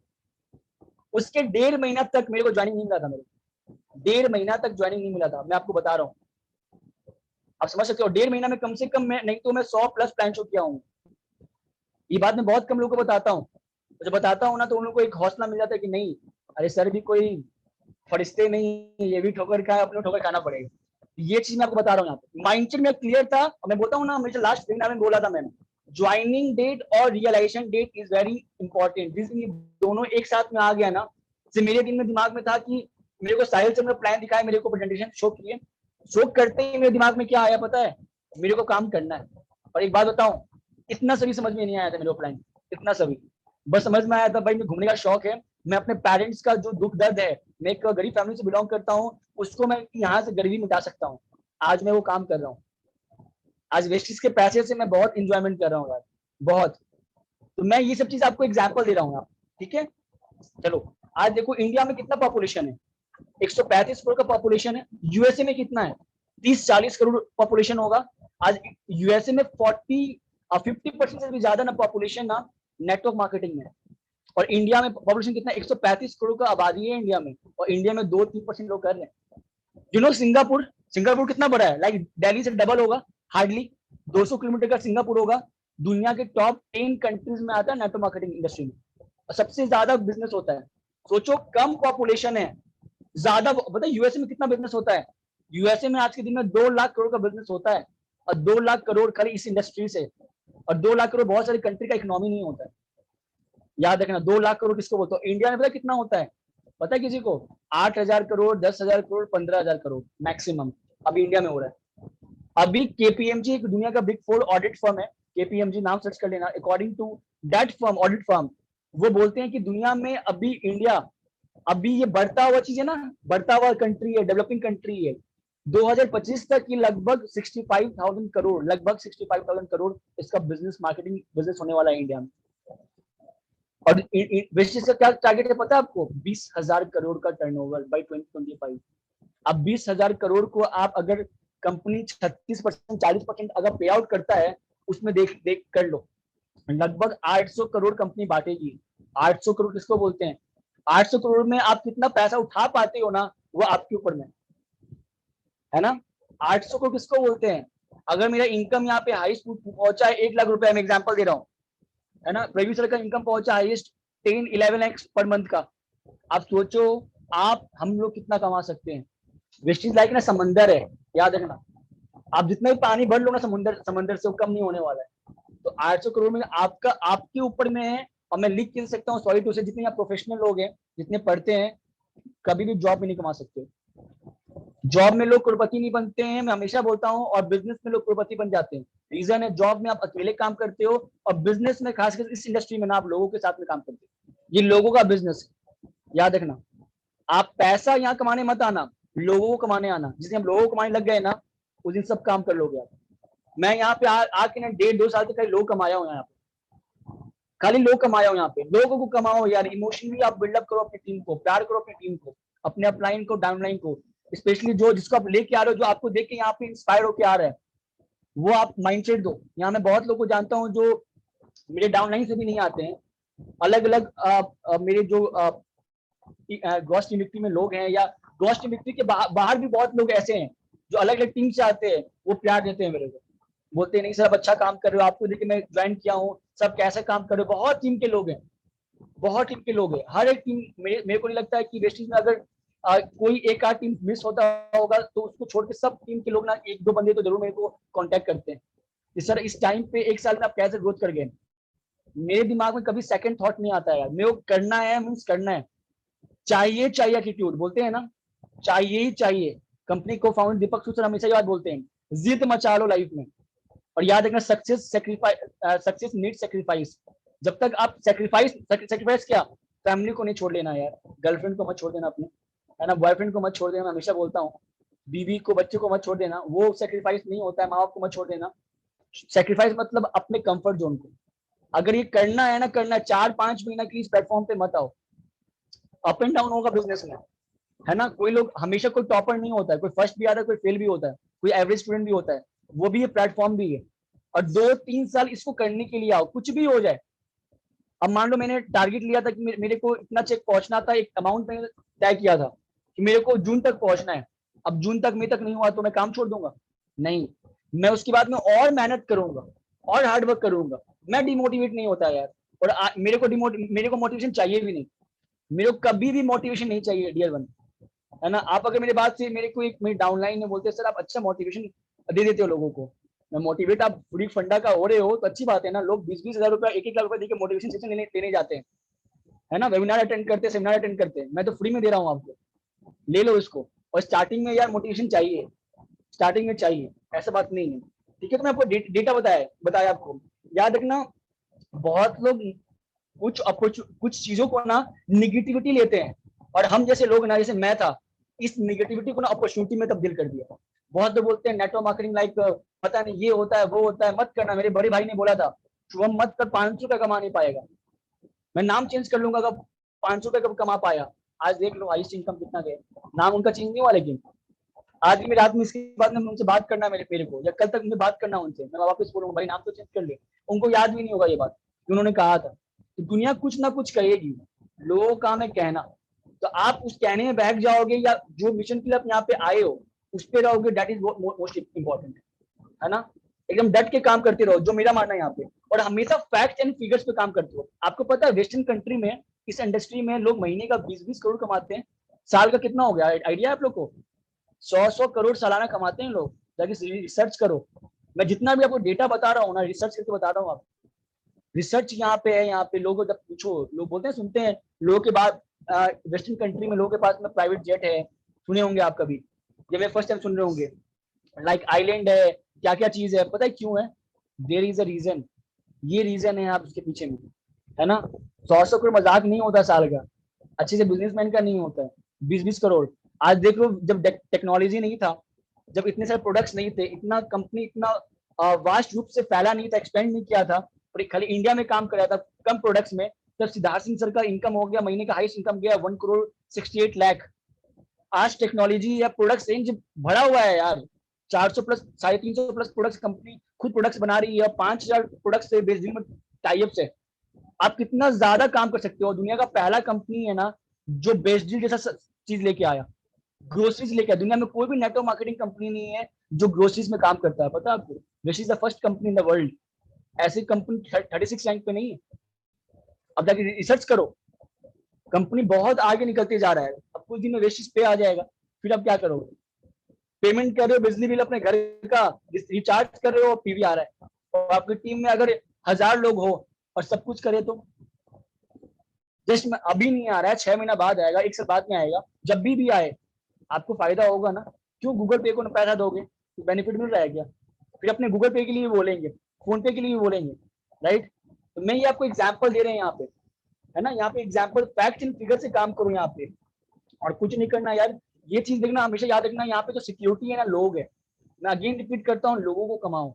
उसके 1.5 महीना तक मेरे को ज्वाइनिंग नहीं मिला था, मेरे 1.5 महीना तक ज्वाइनिंग नहीं मिला था, मैं आपको बता रहा हूँ। आप समझ सकते हो, 1.5 महीना में कम से कम मैं नहीं तो मैं 100 प्लस प्लान शो किया हूँ। ये बात मैं बहुत कम लोगों को बताता हूँ, जब बताता हूँ ना तो उन लोगों को एक हौसला मिल जाता है कि नहीं, अरे सर भी कोई फरिश्ते नहीं, ये भी ठोकर खाए, अपने ठोकर खाना पड़ेगा। ये चीज मैं आपको बता रहा हूँ। यहाँ पे माइंडसेट में क्लियर था, और मैं बोलता हूँ ना, हमेशा लास्ट सेमिनार में बोला था मैंने, ज्वाइनिंग डेट और realisation date is very important. जिस दिन ये दोनों एक साथ में आ गया ना, से मेरे दिन में दिमाग में था कि मेरे को साहिल से प्लान दिखाया, मेरे को प्रेजेंटेशन शो किए, शो करते ही मेरे दिमाग में क्या आया पता है, मेरे को काम करना है। और एक बात बताऊं, इतना सभी समझ में नहीं आया था मेरे ऑफलाइन, इतना सभी बस समझ में आया था भाई मैं घूमने का शौक है, मैं अपने पेरेंट्स का जो दुख दर्द है, मैं एक गरीब फैमिली से बिलोंग करता हूँ, उसको मैं यहाँ से गरीबी मिटा सकता हूँ। आज मैं वो काम कर रहा हूँ, आज वेस्टिज के पैसे से मैं बहुत इंजॉयमेंट कर रहा हूँ यार, बहुत। तो मैं ये सब चीज आपको एग्जाम्पल दे रहा हूँ आप, ठीक है। चलो, आज देखो इंडिया में कितना पॉपुलेशन है, 135 करोड़ का पॉपुलेशन है। यूएसए में कितना है, 30-40 करोड़ पॉपुलेशन होगा। आज यूएसए में 50% से भी ज्यादा ना पॉपुलेशन ना नेटवर्क मार्केटिंग में। और इंडिया में पॉपुलेशन कितना, 135 करोड़ का आबादी है इंडिया में, और इंडिया में 2-3% लोग कर रहे हैं। सिंगापुर, सिंगापुर कितना बड़ा है, लाइक दिल्ली से डबल होगा, हार्डली 200 किलोमीटर का सिंगापुर होगा। दुनिया के टॉप 10 कंट्रीज में आता है नेटवर्क मार्केटिंग इंडस्ट्री में, और सबसे ज्यादा बिजनेस होता है। सोचो, कम पॉपुलेशन है, ज्यादा पता है यूएसए में कितना बिजनेस होता है। यूएसए में आज के दिन में 2 लाख करोड़ का बिजनेस होता है, और 2 लाख करोड़ खाली इस इंडस्ट्री से, और 2 लाख करोड़ बहुत सारी कंट्री का इकोनॉमी नहीं होता है। याद रखना, 2 लाख करोड़ किसको बोलते हो। इंडिया में पता कितना होता है, पता है किसी को, 8,000 करोड़, 10,000 करोड़, 15,000 करोड़ मैक्सिमम अभी इंडिया में हो रहा है। अभी केपीएमजी एक दुनिया का बिग 4 ऑडिट फर्म है, केपीएमजी नाम सर्च कर लेना। According to that firm, audit firm, वो बोलते हैं कि दुनिया में अभी इंडिया, अभी ये बढ़ता हुआ चीज है ना, बढ़ता हुआ कंट्री है, डेवलपिंग कंट्री है। 2025 तक की लगभग 65,000 करोड़, लगभग 65,000 करोड़ इसका बिजनेस, मार्केटिंग बिजनेस होने वाला है इंडिया में। और वेस्टिज का क्या टारगेट है पता है आपको, 20,000 करोड़ का टर्नओवर बाय 2025। अब 20,000 करोड़ को आप अगर कंपनी 36%, 40% अगर पे आउट करता है, उसमें देख देख कर लो, लगभग 800 करोड़ कंपनी बांटेगी। 800 करोड़ किसको बोलते हैं, 800 करोड़ में आप कितना पैसा उठा पाते हो ना, वो आपके ऊपर में है ना। 800 करोड़ किसको बोलते हैं, अगर मेरा इनकम यहाँ पे हाईएस्ट पहुंचा है 1 लाख रुपए, मैं एग्जांपल दे रहा हूँ, है ना। प्रवीण सर का इनकम पहुंचा हाईएस्ट 10-11x पर मंथ का। आप सोचो, आप हम लोग कितना कमा सकते हैं। वेस्टिज लाइक ना समंदर है, याद रखना, आप जितना भी पानी भर लो ना समुंदर, समंदर से वो कम नहीं होने वाला है। तो 800 करोड़ में आपका, आपके ऊपर में है। और मैं लिख के सकता हूँ, सॉरी टू से, जितने यहाँ प्रोफेशनल लोग हैं, जितने पढ़ते हैं, कभी भी जॉब में नहीं कमा सकते। जॉब में लोग करोड़पति नहीं बनते हैं, मैं हमेशा बोलता हूँ, और बिजनेस में लोग करोड़पति बन जाते हैं। रीजन है, जॉब में आप अकेले काम करते हो, और बिजनेस में, खासकर इस इंडस्ट्री में ना, आप लोगों के साथ में काम करते हो। ये लोगों का बिजनेस है, याद रखना। आप पैसा यहाँ कमाने मत आना, लोगों को कमाने आना। जिससे हम लोगों को कमाने लग गए ना, उस दिन सब काम कर लोगे आप। मैं यहाँ पे आके ना 1.5-2 साल तक लोग कमाया हूँ यहाँ पे, खाली लोग कमाया हूँ यहाँ पे। लोगों को कमाओ यार, इमोशनली आप बिल्डअप करो अपनी टीम को, प्यार करो अपनी टीम को, अपने अपलाइन को, डाउनलाइन को, स्पेशली जो जिसको आप लेके आ रहे हो, जो आपको देख के यहाँ पे इंस्पायर होके आ रहा है, वो आप माइंडसेट दो। यहाँ मैं बहुत लोगों को जानता हूँ जो मेरे डाउनलाइन से भी नहीं आते हैं, अलग अलग मेरे जो गॉस्ट टीमिट्री में लोग हैं, या गॉस्ट टीमिट्री के बाहर भी बहुत लोग ऐसे हैं जो अलग अलग टीम से आते हैं, वो प्यार देते हैं मेरे को, बोलते हैं नहीं सर आप अच्छा काम कर रहे हो, आपको देख के मैं ज्वाइन किया हूँ, सब कैसे काम कर रहे हो। बहुत टीम के लोग हैं, बहुत टीम के लोग हैं, हर एक टीम। मेरे को नहीं लगता है कि वेस्टिज में अगर कोई एक आध टीम मिस होता होगा, तो उसको छोड़ के सब टीम के लोग ना, 1-2 बंदे तो जरूर मेरे को कांटेक्ट करते हैं कि सर इस टाइम पे 1 साल में आप कैसे ग्रोथ कर गए। मेरे दिमाग में कभी सेकंड थॉट नहीं आता है यार, मेरे को करना है, मीन्स करना है। चाहिए चाहिए एटीट्यूड, बोलते हैं ना, चाहिए ही चाहिए। कंपनी को फाउंडर दीपक सुसर हमेशा ये बात बोलते हैं, जिद मचा लो लाइफ में। और याद रखना, success sacrifice, success need sacrifice. जब तक आप सेक्रीफाइस क्या, फैमिली को नहीं छोड़ लेना यार, गर्लफ्रेंड को मत छोड़ देना अपने, है ना, बॉयफ्रेंड को मत छोड़ देना। मैं हमेशा बोलता हूँ, बीवी को, बच्चे को मत छोड़ देना, वो सेक्रीफाइस नहीं होता है। माँ बाप को मत छोड़ देना। सेक्रीफाइस मतलब अपने कंफर्ट जोन को, अगर ये करना है ना, करना है, 4-5 महीना के लिए इस प्लेटफॉर्म पे मत आओ। अप एंड डाउन होगा बिजनेस में, है ना। कोई लोग, हमेशा कोई टॉपर नहीं होता है, कोई फर्स्ट भी आता है, कोई फेल भी होता है, कोई एवरेज स्टूडेंट भी होता है, वो भी ये प्लेटफॉर्म भी है। और 2-3 साल इसको करने के लिए आओ, कुछ भी हो जाए। अब मान लो मैंने टारगेट लिया था कि मेरे को इतना चेक पहुंचना था, एक अमाउंट मैंने तय किया था कि मेरे को जून तक पहुंचना है। अब जून तक मई तक नहीं हुआ तो मैं काम छोड़ दूंगा? नहीं, मैं उसके बाद में और मेहनत करूंगा, और हार्डवर्क करूंगा। मैं डिमोटिवेट नहीं होता यार, और मेरे को मोटिवेशन चाहिए भी नहीं। मेरे को कभी भी मोटिवेशन नहीं चाहिए डियर वन, है ना। आप अगर मेरे बात से, मेरे को एक मेरी डाउनलाइन में बोलते सर आप अच्छा मोटिवेशन दे देते हो लोगों को, मैं मोटिवेट, आप फ्री फंडा का हो रहे हो तो अच्छी बात है ना। लोग 20-20 हजार रुपया, 1-1 लाख रुपया देके मोटिवेशन सेशन लेने जाते हैं, है ना, वेबिनार अटेंड करते हैं, सेमिनार अटेंड करते हैं। मैं तो फ्री में दे रहा हूँ आपको, ले लो इसको। और स्टार्टिंग में यार मोटिवेशन चाहिए, स्टार्टिंग में चाहिए, ऐसा बात नहीं है। ठीक है, तो मैं आपको डेटा बताया आपको, याद रखना। बहुत लोग कुछ चीजों को ना निगेटिविटी लेते हैं, और हम जैसे लोग ना, जैसे मैं था, इस निगेटिविटी को ना अपॉर्चुनिटी में तब्दील कर दिया। बहुत लोग बोलते हैं नेटवर्क मार्केटिंग लाइक पता नहीं ये होता है वो होता है, मत करना। मेरे बड़े भाई ने बोला था शुभम मत कर, 500 का कमा नहीं पाएगा। मैं नाम चेंज कर लूंगा, कब 500 कब कमा पाया। आज देख लो हाईएस्ट इनकम कितना गया, नाम उनका चेंज नहीं हुआ, लेकिन आज भी रात में इसके बाद में उनसे बात करना मेरे को, या कल तक मुझे बात करना उनसे, मैं वापस बोलूंगा भाई नाम तो चेंज कर ले। उनको याद भी नहीं होगा ये बात कि उन्होंने कहा था। तो दुनिया कुछ ना कुछ कहेगी, लोगों का काम है कहना। तो आप उस कहने में बहक जाओगे, या जो मिशन के लिए आप यहाँ पे आए हो उस पे रहोगे, दैट इज मोस्ट इंपॉर्टेंट, है ना। एकदम डट के काम करते रहो, जो मेरा मानना है यहाँ पे, और हमेशा फैक्ट एंड फिगर्स पे काम करते हो। आपको पता है वेस्टर्न कंट्री में, इस इंडस्ट्री में लोग महीने का 20-20 करोड़ कमाते हैं। साल का कितना हो गया आइडिया है आप लोग को? 100 करोड़ सालाना कमाते हैं लोग। जाके रिसर्च करो। मैं जितना भी आपको डेटा बता रहा हूँ ना, रिसर्च करके बता रहा हूँ आप। रिसर्च यहाँ पे है, यहाँ पे लोगों जब पूछो, लोग बोलते हैं सुनते हैं लोगों के बाद, वेस्टर्न कंट्री में लोगों के पास में प्राइवेट जेट है, सुने होंगे आप कभी, जब मैं फर्स्ट टाइम सुन रहे होंगे। लाइक आइलैंड है, क्या क्या चीज है, पता है क्यों है? There is a reason. ये रीजन है आप उसके पीछे में, है ना। 100 करोड़ मजाक नहीं होता साल का, अच्छे से बिजनेसमैन का नहीं होता है। 20-20 करोड़। आज देख लो, जब टेक्नोलॉजी नहीं था, जब इतने सारे प्रोडक्ट्स नहीं थे, इतना कंपनी इतना वास्ट रूप से फैला नहीं था, एक्सपेंड नहीं किया था, और खाली इंडिया में काम कर रहा था कम प्रोडक्ट्स में, तब सिद्धार्थ सिंह सर का इनकम हो गया, महीने का हाईएस्ट इनकम गया 1 करोड़ 68 लाख। आज टेक्नोलॉजी या प्रोडक्ट रेंज भरा हुआ है यार, 400 प्लस 350 प्लस प्रोडक्ट्स कंपनी खुद प्रोडक्ट्स बना रही है, 5,000 प्रोडक्ट्स से बेसिक में टाइप से। आप कितना ज्यादा काम कर सकते हो। दुनिया का पहला कंपनी है ना जो बेस्ट डील जैसा चीज लेके आया, ग्रोसरीज लेके आया। दुनिया में कोई भी नेटवर्क मार्केटिंग कंपनी नहीं है जो ग्रोसरीज में काम करता है, पता है आपको? This is the first company in the world. ऐसी कंपनी 36 रैंक पे नहीं है। अब जाके रिसर्च करो, कंपनी बहुत आगे निकलते जा रहा है। अब कुछ दिन में वेस्टिज पे आ जाएगा, फिर आप क्या करोगे? पेमेंट कर रहे हो बिजली बिल अपने घर का, रिचार्ज कर रहे हो, पीवी आ रहा है, और आपकी टीम में अगर 1,000 लोग हो और सब कुछ करे तो जस्ट में अभी नहीं आ रहा है, 6 महीना बाद आएगा, 1 साल बाद में आएगा। जब भी आए आपको फायदा होगा ना। क्यों गूगल पे को पैसा दोगे? तो बेनिफिट मिल रहा है क्या? फिर अपने गूगल पे के लिए भी बोलेंगे, फोन पे के लिए भी बोलेंगे, राइट। तो मैं ये आपको एग्जाम्पल दे रहे हैं यहाँ पे, है ना। यहाँ पे एग्जाम्पल फैक्ट एंड फिगर से काम करो यहाँ पे, और कुछ नहीं करना यार। ये चीज देखना, हमेशा याद रखना, यहाँ पे जो सिक्योरिटी है ना, लोग है। मैं अगेन रिपीट करता हूँ, लोगों को कमाओ,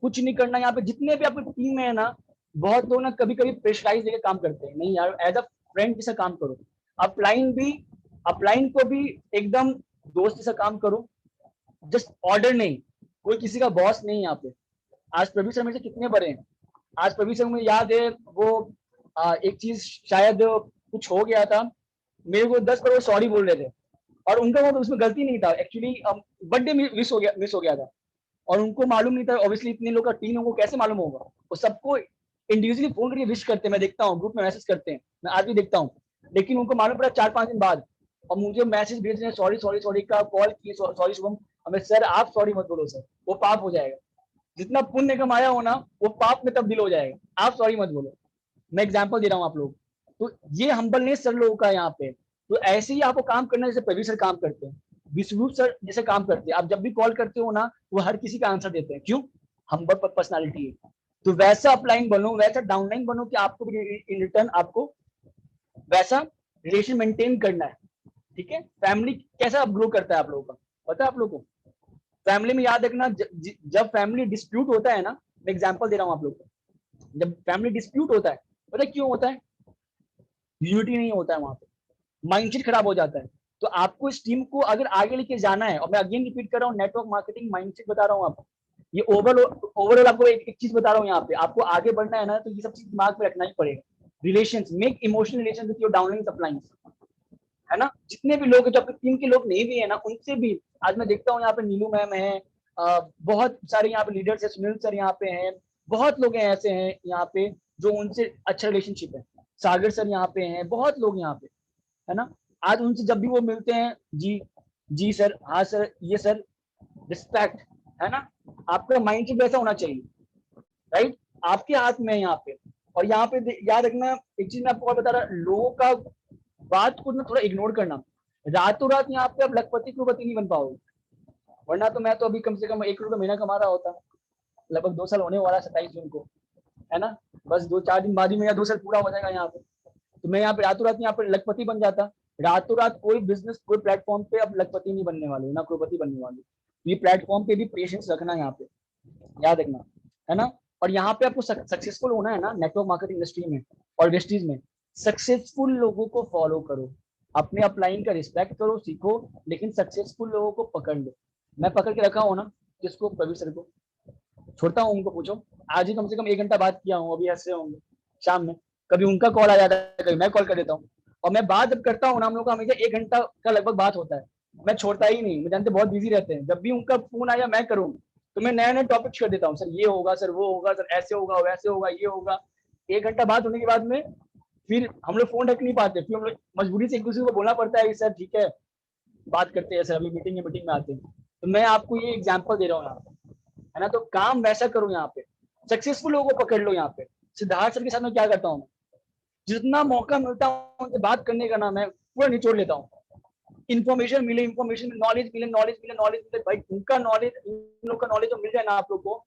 कुछ नहीं करना। यहाँ पे जितने भी आपकी टीम में है ना, बहुत लोग ना कभी कभी प्रेशराइज लेके काम करते हैं, नहीं यार, एज अ फ्रेंड जैसा काम करो। अपलाइन को भी एकदम दोस्त जैसा काम करो, जस्ट ऑर्डर नहीं, कोई किसी का बॉस नहीं यहाँ पे। आज प्रवीण सर मेरे से कितने बड़े हैं। आज प्रवीण सर मुझे याद है, वो एक चीज शायद कुछ हो गया था, मेरे को 10 बार वो सॉरी बोल रहे थे, और उनका वो उसमें गलती नहीं था एक्चुअली, बर्थडे मिस हो गया था, और उनको मालूम नहीं था। ऑब्वियसली इतने लोग का टीम है, उनको कैसे मालूम होगा? वो सबको इंडिविजुअली फोन करके विश करते हैं, मैं देखता हूँ ग्रुप में मैसेज करते हैं, मैं आज भी देखता हूँ। लेकिन उनको मालूम पड़ा 4-5 दिन बाद, और मुझे मैसेज भेज रहे हैं सॉरी सॉरी सॉरी का, कॉल किए सॉरी शुभम। हमें सर आप सॉरी मत बोलो सर, वो पाप हो जाएगा। जितना पुण्य कमाया हो ना, वो पाप में तब्दील हो जाएगा। आप सॉरी मत बोलो। मैं एग्जाम्पल दे रहा हूँ आप लोग। तो ये हम्बलनेस सर लोगों का यहाँ पे। तो ऐसे ही आपको काम करना जैसे प्रवीण सर काम करते हैं, विश्वरूप सर जैसे काम करते हैं। आप जब भी कॉल करते हो ना, वो हर किसी का आंसर देते हैं। क्यों? हम्बल पर्सनालिटी है। तो वैसा अपलाइन बनो, वैसा डाउनलाइन बनो कि आपको भी इन रिटर्न आपको वैसा रिलेशन मेंटेन करना है। ठीक है। फैमिली कैसा ग्रो करता है आप लोगों का पता है आप लोगों को? फैमिली में याद रखना, जब फैमिली डिस्प्यूट होता है ना, मैं एग्जांपल दे रहा हूँ आप लोग को, जब फैमिली डिस्प्यूट होता है, पता है क्यों होता है? यूनिटी नहीं होता है वहां पे, माइंडसेट खराब हो जाता है। तो आपको इस टीम को अगर आगे लेके जाना है, और मैं अगेन रिपीट कर रहा हूँ, नेटवर्क मार्केटिंग माइंडसेट बता रहा हूँ आपको, ये ओवरऑल आपको एक चीज बता रहा हूँ यहाँ पे, आपको आगे बढ़ना है ना, तो ये सब चीज दिमाग में रखना ही पड़ेगा। Relation, make emotional relation with your downline supplying, है ना। जितने भी लोग जो आपकी टीम के लोग नहीं भी है ना, उनसे भी आज मैं देखता हूँ यहाँ पे नीलू मैम है, बहुत सारे यहाँ पे लीडर्स है, सुनील सर यहाँ पे हैं, बहुत लोग हैं ऐसे हैं यहाँ पे जो उनसे अच्छा रिलेशनशिप है। सागर सर यहाँ पे हैं, बहुत लोग यहाँ पे, है ना। आज उनसे जब भी वो मिलते हैं, जी जी सर, हाँ सर, ये सर, रिस्पेक्ट, है ना। आपका माइंडसेट वैसा होना चाहिए, राइट। आपके हाथ में है यहाँ पे। और यहाँ पे याद रखना, एक चीज मैं आपको और बता रहा, लोगों का बात को ना थोड़ा इग्नोर करना। रातों रात यहाँ पे आप लखपति करोड़पति नहीं बन पाओगे, वरना तो मैं तो अभी कम से कम 1 करोड़ का महीना कमा रहा होता। लगभग 2 साल होने वाला है 27 जून को, है ना। बस 2-4 दिन बाद ही मेरा 2 साल पूरा हो जाएगा यहाँ पे। तो मैं यहाँ पे रातों रात यहाँ पे लखपति बन जाता। रातों रात कोई बिजनेस कोई प्लेटफॉर्म पे अब लखपति नहीं बनने वाले, ना करोड़पति बनने वाले। ये प्लेटफॉर्म पे भी पेशेंस रखना यहाँ पे, याद रखना, है ना। और यहाँ पे आपको सक्सेसफुल होना है ना नेटवर्क मार्केटिंग इंडस्ट्री में और वेस्टीज में, सक्सेसफुल लोगों को फॉलो करो, अपने अपलाइन का रिस्पेक्ट करो, सीखो, लेकिन सक्सेसफुल लोगों को पकड़ लो। मैं पकड़ के रखा हूँ ना, किसको, प्रवीर सर को छोड़ता हूँ, उनको पूछो। आज ही कम से कम 1 घंटा बात किया हूँ, अभी ऐसे होंगे शाम में, कभी उनका कॉल आ जाता है, कभी मैं कॉल कर देता हूँ। और मैं बात जब करता हूँ ना, हम लोग का हमेशा 1 घंटा का लगभग बात होता है। मैं छोड़ता ही नहीं, मैं जानते बहुत बिजी रहते हैं, जब भी उनका फोन आया मैं करूँ तो मैं नया नया टॉपिक छोड़ देता हूँ, सर ये होगा, सर वो होगा, सर ऐसे होगा, वैसे होगा, ये होगा। 1 घंटा बात होने के बाद में फिर हम लोग फोन रख नहीं पाते, फिर हम लोग मजबूरी से एक दूसरे को बोलना पड़ता है, सर ठीक है बात करते हैं, सर अभी मीटिंग में आते हैं। तो मैं आपको ये एग्जाम्पल दे रहा हूँ यहाँ पे, है ना। तो काम वैसा करो यहाँ पे, सक्सेसफुल लोगों को पकड़ लो यहाँ पे। सिद्धार्थ सर के साथ मैं क्या करता हूँ, जितना मौका मिलता है उनसे बात करने का ना, मैं पूरा निचोड़ लेता हूँ। इन्फॉर्मेशन मिले, नॉलेज मिले, भाई उनका नॉलेज, इन लोग का नॉलेज जो मिल जाए ना आप लोग को,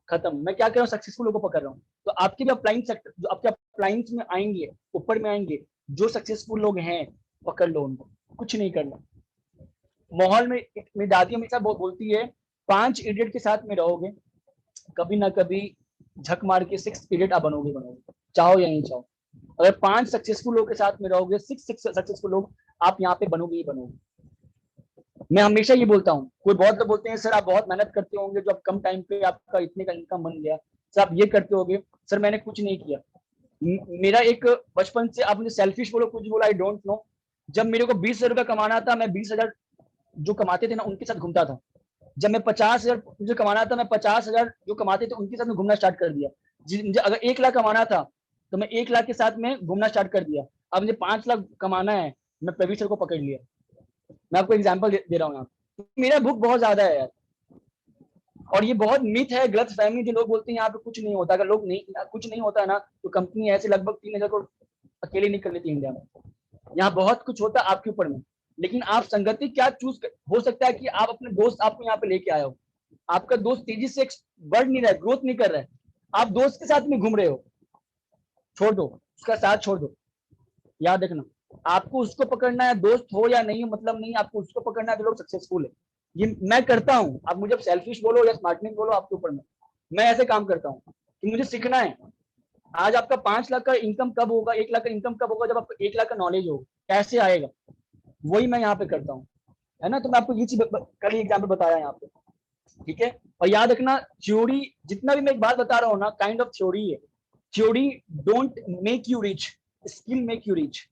खत्म। मैं क्या कर रहा हूँ, सक्सेसफुल लोगों को पकड़ रहा हूँ। तो आपके भी अपलाइन सेक्टर, जो आपके अपलाइंस में आएंगे, ऊपर में आएंगे, जो सक्सेसफुल लोग हैं पकड़ लो उनको, कुछ नहीं करना। माहौल में मेरी दादी हमेशा बोलती है, 5 इडियट के साथ में रहोगे, कभी ना कभी झक मार के 6 इडियट आप बनोगे, चाहो या नहीं चाहो। अगर 5 सक्सेसफुल लोग के साथ में रहोगे, 6 सक्सेसफुल लोग आप यहाँ पे बनोगे ही बनोगे। मैं हमेशा ये बोलता हूँ, कोई बहुत लोग बोलते हैं सर आप बहुत मेहनत करते होंगे, जो आप कम टाइम पे आपका इतने का इनकम बन गया, सर आप ये करते होगे। सर मैंने कुछ नहीं किया। मेरा एक बचपन से, आप मुझे सेल्फिश बोलो कुछ बोलो, आई डोंट नो, जब मेरे को 20,000 रुपया कमाना था, मैं 20,000 जो कमाते थे ना उनके साथ घूमता था। जब मैं 50,000 मुझे कमाना था, मैं 50,000 जो कमाते थे उनके साथ में घूमना स्टार्ट कर दिया। मुझे अगर 1 लाख कमाना था तो मैं 1 लाख के साथ में घूमना स्टार्ट कर दिया। अब मुझे 5 लाख कमाना है, मैं प्रवीर सर को पकड़ लिया। मैं आपको एग्जाम्पल दे रहा हूँ यहाँ, मेरा भूख बहुत ज्यादा है यार। और ये बहुत मिथ है, गलत फहमी, जो लोग बोलते हैं यहाँ पे कुछ नहीं होता। अगर लोग नहीं, कुछ नहीं होता है ना, तो कंपनी ऐसे लगभग 3,000 करोड़ अकेले नहीं कर लेती इंडिया में। यहाँ बहुत कुछ होता है आपके ऊपर में, लेकिन आप संगति क्या चूज हो सकता है कि आप अपने दोस्त आपको यहाँ पे लेके आए हो, आपका दोस्त तेजी से बढ़ नहीं रहा है, ग्रोथ नहीं कर रहा है, आप दोस्त के साथ में घूम रहे हो, छोड़ दो उसका साथ, छोड़ दो। याद रखना, आपको उसको पकड़ना है, दोस्त हो या नहीं मतलब नहीं, आपको उसको पकड़ना है जो लोग सक्सेसफुल है। ये मैं करता हूँ। आप मुझे सेल्फिश बोलो या स्मार्टनिंग बोलो, आपके ऊपर में, मैं ऐसे काम करता हूँ कि मुझे सीखना है। आज आपका 5 लाख का इनकम कब होगा, 1 लाख का इनकम कब होगा, जब आपको 1 लाख का नॉलेज होगा, कैसे आएगा, वही मैं यहाँ पे करता हूँ, है ना। तो मैं आपको ये चीज कल ही एग्जाम्पल बताया यहाँ पे, ठीक है। और याद रखना, थ्योरी जितना भी मैं एक बात बता रहा हूँ ना, काइंड ऑफ थ्योरी है। Theory don't make you rich, skill make you rich.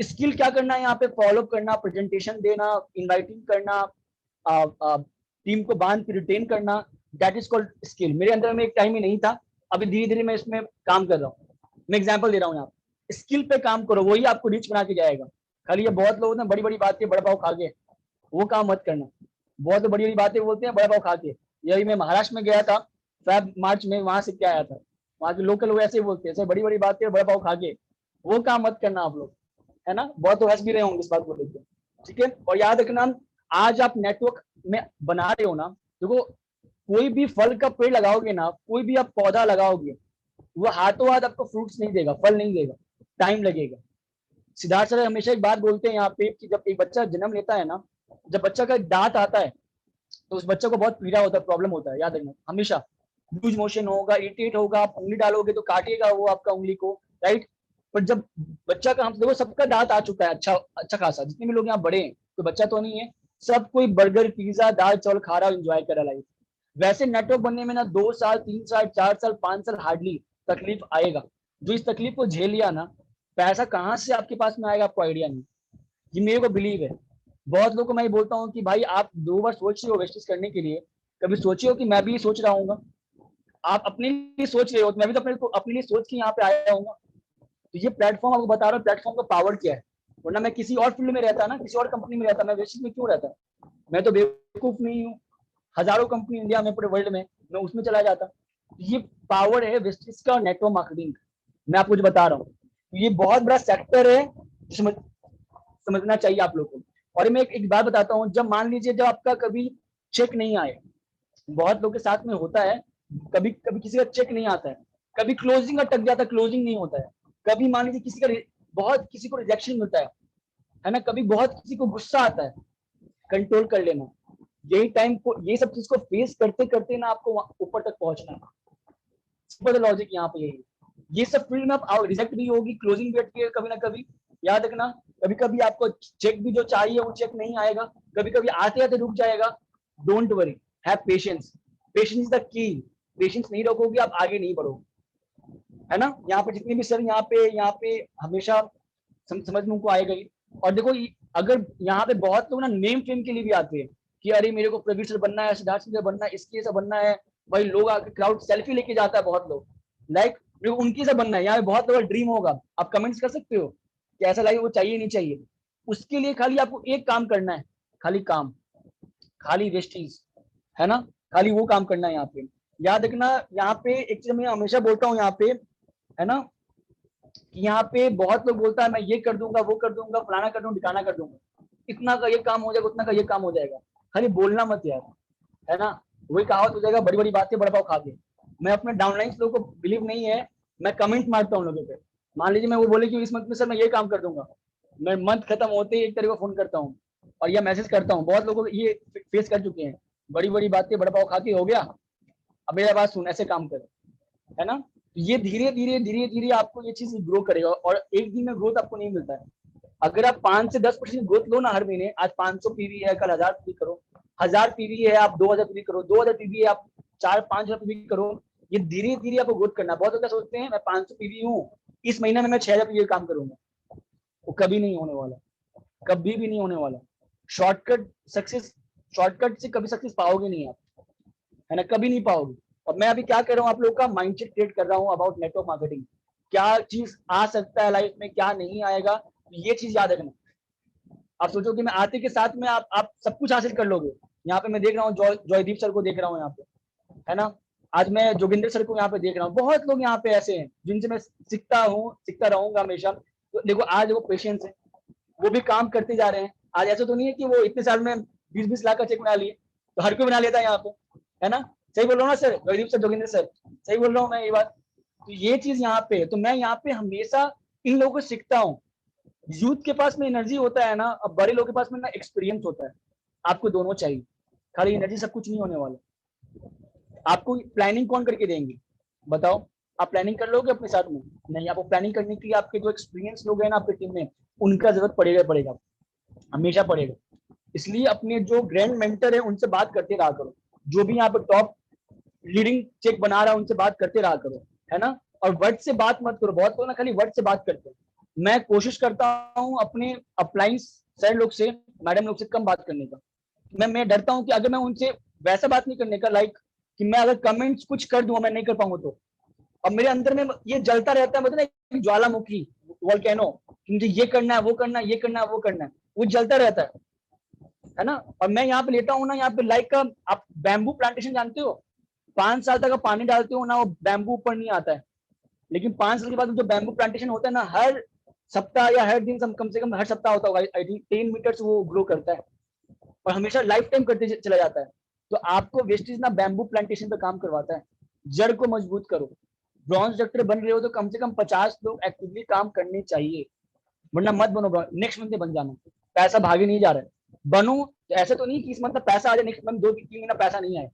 Skill क्या करना है यहाँ पे, फॉलो करना, प्रेजेंटेशन देना, इनवाइटिंग करना, टीम को बांध के रिटेन करना, दैट इज कॉल्ड स्किल। मेरे अंदर में एक टाइम ही नहीं था, अभी धीरे धीरे मैं इसमें काम कर रहा हूँ। मैं एग्जाम्पल दे रहा हूँ यहाँ पे, स्किल पे काम करो, वही आपको रिच बना के जाएगा। खाली ये बहुत लोग ना बड़ी बड़ी बातें बड़ा भाव खा के, वो काम मत करना। बहुत बड़ी बड़ी बातें बोलते हैं बड़ा भाव खा के। यही मैं महाराष्ट्र में गया था फैब मार्च में, वहां से क्या आया था, वहां के लोकल लोग ऐसे ही बोलते हैं, सर बड़ी बड़ी बातें बड़ा भाव खा के, वो काम मत करना आप लोग, है ना। बहुत तो हंस भी रहे होंगे इस बात को लेकर, ठीक है। और याद रखना, आज आप नेटवर्क में बना रहे हो ना, देखो कोई भी फल का पेड़ लगाओगे ना, कोई भी आप पौधा लगाओगे, वो हाथों हाथ आपको फ्रूट्स नहीं देगा, फल नहीं देगा, टाइम लगेगा। सिद्धार्थ सर हमेशा एक बात बोलते हैं यहाँ पे कि जब एक बच्चा जन्म लेता है ना, जब बच्चा का दांत आता है तो उस बच्चे को बहुत पीड़ा होता है, प्रॉब्लम होता है, याद रखना हमेशा। लूज मोशन होगा, इरिटेट होगा, आप उंगली डालोगे तो काटेगा वो आपका उंगली को, राइट। पर जब बच्चा का, हम देखो सबका दांत आ चुका है, अच्छा अच्छा खासा, जितने भी लोग यहाँ बड़े हैं, कोई बच्चा तो नहीं है, सब कोई बर्गर पिज्जा दाल चावल खा रहा है, एंजॉय कर रहा है लाइफ। वैसे नेटवर्क बनने में ना 2 साल 3 साल 4 साल 5 साल हार्डली तकलीफ आएगा। जो इस तकलीफ को झेल लिया ना, पैसा कहाँ से आपके पास में आएगा आपको आइडिया नहीं। ये मेरे को बिलीव है। बहुत लोगों को मैं बोलता हूँ कि भाई आप 2 बार सोच रहे हो वेस्टिज करने के लिए, कभी सोचे हो कि मैं भी सोच रहा हूँ, आप अपने लिए सोच रहे हो तो मैं भी तो अपने लिए सोच के यहाँ पे आया हूँ। तो ये प्लेटफॉर्म आपको बता रहा हूँ, प्लेटफॉर्म का पावर क्या है। वरना मैं किसी और फील्ड में रहता ना, किसी और कंपनी में रहता, मैं वेस्टिज में क्यों रहता। मैं तो बेवकूफ नहीं हूँ, हजारों कंपनी इंडिया में, पूरे वर्ल्ड में, मैं उसमें चला जाता। ये पावर है वेस्टिज का, नेटवर्क मार्केटिंग। मैं आपको जो बता रहा हूँ, ये बहुत बड़ा सेक्टर है, समझना चाहिए आप लोग को। और मैं एक बात बताता हूँ, जब मान लीजिए जब आपका कभी चेक नहीं आए, बहुत लोग के साथ में होता है, कभी कभी किसी का चेक नहीं आता है, कभी क्लोजिंग अटक जाता है, क्लोजिंग नहीं होता है, कभी मान लीजिए किसी का बहुत किसी को रिजेक्शन मिलता है ना, कभी बहुत किसी को गुस्सा आता है। कंट्रोल कर लेना, यही टाइम को ये सब चीज को फेस करते करते ना आपको ऊपर तक पहुंचना है। सिंपल लॉजिक यहाँ पे यही, ये सब फील्ड में आप रिजेक्ट भी होगी, क्लोजिंग भी अटकी है कभी ना कभी, याद रखना। कभी कभी आपको चेक भी जो चाहिए वो चेक नहीं आएगा, कभी कभी आते आते रुक जाएगा। Don't worry, have patience, patience is the key. Patience नहीं रखोगे आप आगे नहीं बढ़ोगे, है ना। यहाँ पे जितने भी सर यहाँ पे हमेशा समझ में उनको आएगा ही। और देखो अगर यहाँ पे बहुत लोग ना नेम फेम के लिए भी आते हैं कि अरे मेरे को प्रवीण सर बनना है, सिद्धार्थ सर बनना है, इसके ऐसा बनना है। भाई लोग आके क्राउड सेल्फी लेके जाता है बहुत लोग, लाइक मेरे को उनकी सा बनना है। यहाँ पे बहुत लोग ड्रीम होगा, आप कमेंट्स कर सकते हो कि ऐसा लाइक वो चाहिए नहीं चाहिए। उसके लिए खाली आपको एक काम करना है, खाली काम, खाली वेस्टीज, है ना, खाली वो काम करना है यहाँ पे। याद रखना, यहाँ पे एक चीज मैं हमेशा बोलता हूँ यहाँ पे, है ना, कि यहाँ पे बहुत लोग बोलता है मैं ये कर दूंगा, वो कर दूंगा, फलाना कर दूंगा, ठिकाना कर दूंगा, इतना का ये काम हो जाएगा, उतना का ये काम हो जाएगा। खाली बोलना मत यार, है ना। वही कहावत हो जाएगा, बड़ी बड़ी बातें बड़ा पाव खा के। मैं अपने डाउनलाइन लोगों को बिलीव नहीं है, मैं कमेंट मारता हूँ लोगों पे। मान लीजिए मैं वो बोले कि इस मंथ में सर मैं ये काम कर दूंगा, मैं मंथ खत्म होते ही एक तारीख को फोन करता हूँ और यह मैसेज करता हूँ। बहुत लोगों को ये फेस कर चुके हैं, बड़ी बड़ी बातें बड़ा पाव खा के हो गया, अब मेरा बात सुन, ऐसे काम कर, है ना। ये धीरे धीरे आपको ये चीज ग्रो करेगा, और एक दिन में ग्रोथ आपको नहीं मिलता है। अगर आप 5 से 10% ग्रोथ लो ना हर महीने, आज 500 पीवी है, कल 1000 पीवी करो, 1000 पीवी है आप 2000 पीवी करो, 2000 पीवी है आप 4-5 हजार पीवी करो। ये धीरे धीरे आपको ग्रोथ करना है। बहुत लोग क्या सोचते हैं मैं 500 पीवी हूँ, इस महीने में मैं 6000 पीवी काम करूंगा, वो कभी नहीं होने वाला, कभी भी नहीं होने वाला। शॉर्टकट सक्सेस, शॉर्टकट से कभी सक्सेस पाओगे नहीं आप, है ना, कभी नहीं पाओगे। और मैं अभी क्या कर रहा हूँ, आप लोगों का माइंडसेट क्रिएट कर रहा हूँ अबाउट नेटवर्क मार्केटिंग, क्या चीज आ सकता है लाइफ में, क्या नहीं आएगा, ये चीज याद रखना। आप सोचो कि मैं आते के साथ में आप सब कुछ हासिल कर लोगे। यहाँ पे मैं देख रहा हूँ जॉयदीप सर को देख रहा हूँ यहाँ पे, है ना। आज मैं जोगिंदर सर को यहाँ पे देख रहा हूँ, बहुत लोग यहाँ पे ऐसे हैं जिनसे मैं सीखता हूँ, सीखता रहूंगा हमेशा। तो देखो आज वो पेशेंस है, वो भी काम करते जा रहे हैं। आज ऐसा तो नहीं है कि वो इतने साल में 20-20 लाख का चेक बना लिए, तो हर कोई बना लेता है यहाँ पे, है ना। सही बोल रहा हूँ ना sir, Jaideep sir, Joginder sir, सही बोल रहा हूँ मैं ये बात। तो ये चीज यहाँ पे, तो मैं यहाँ पे हमेशा इन लोगों को सीखता हूँ। यूथ के पास में एनर्जी होता है ना, अब बड़े लोगों के पास में ना एक्सपीरियंस होता है। आपको दोनों चाहिए, खाली एनर्जी सब कुछ नहीं होने वाला। आपको प्लानिंग कौन करके देंगे बताओ, आप प्लानिंग कर लोगे अपने साथ में? नहीं, आपको प्लानिंग करने के लिए आपके जो एक्सपीरियंस लोग हैं ना आपकी टीम में, उनका जरूरत पड़ेगा पड़ेगा, हमेशा पड़ेगा। इसलिए अपने जो ग्रैंड मेंटर है उनसे बात करते रहा करो, जो भी यहाँ पे टॉप लीडिंग चेक बना रहा है उनसे बात करते रहा करो, है ना। और वर्ड से बात मत करो, बहुत लोग ना खाली वर्ड से बात करते हैं। मैं कोशिश करता हूँ अपने अपलाइन सर लोग से, मैडम लोग से कम बात करने का। मैं डरता हूँ कि अगर मैं उनसे वैसा बात नहीं करने का, लाइक कि मैं अगर कमेंट्स कुछ कर दूंगा, मैं नहीं कर पाऊंगा तो, अब मेरे अंदर में ये जलता रहता है, मतलब ना ज्वालामुखी, वोल्केनो, मुझे ये करना है, वो करना है, ये करना है, वो करना है, वो जलता रहता है ना। और मैं यहाँ पे लेटा हूँ ना, यहाँ पे लाइक का, आप बैम्बू प्लांटेशन जानते हो, 5 साल तक आप पानी डालते हो ना, वो बैम्बू ऊपर नहीं आता है। लेकिन 5 साल के बाद जो बैम्बू प्लांटेशन होता है ना, हर सप्ताह या हर दिन, कम से कम हर सप्ताह होता होगा आई थिंक, 10 मीटर वो ग्रो करता है और हमेशा लाइफ टाइम करते चला जाता है। तो आपको वेस्टेज ना बैम्बू प्लांटेशन पे काम करवाता है। जड़ को मजबूत करो। ब्रॉन्ज डॉक्टर बन रहे हो तो कम से कम 50 लोग एक्टिवली काम करने चाहिए, वरना मत बनो। नेक्स्ट मंथ में बन जाना, पैसा भागे नहीं जा रहा है, बनो। तो ऐसा तो नहीं कि इस मंथ पैसा आ जाए, नेक्स्ट मंथ 2-3 महीना पैसा नहीं आए।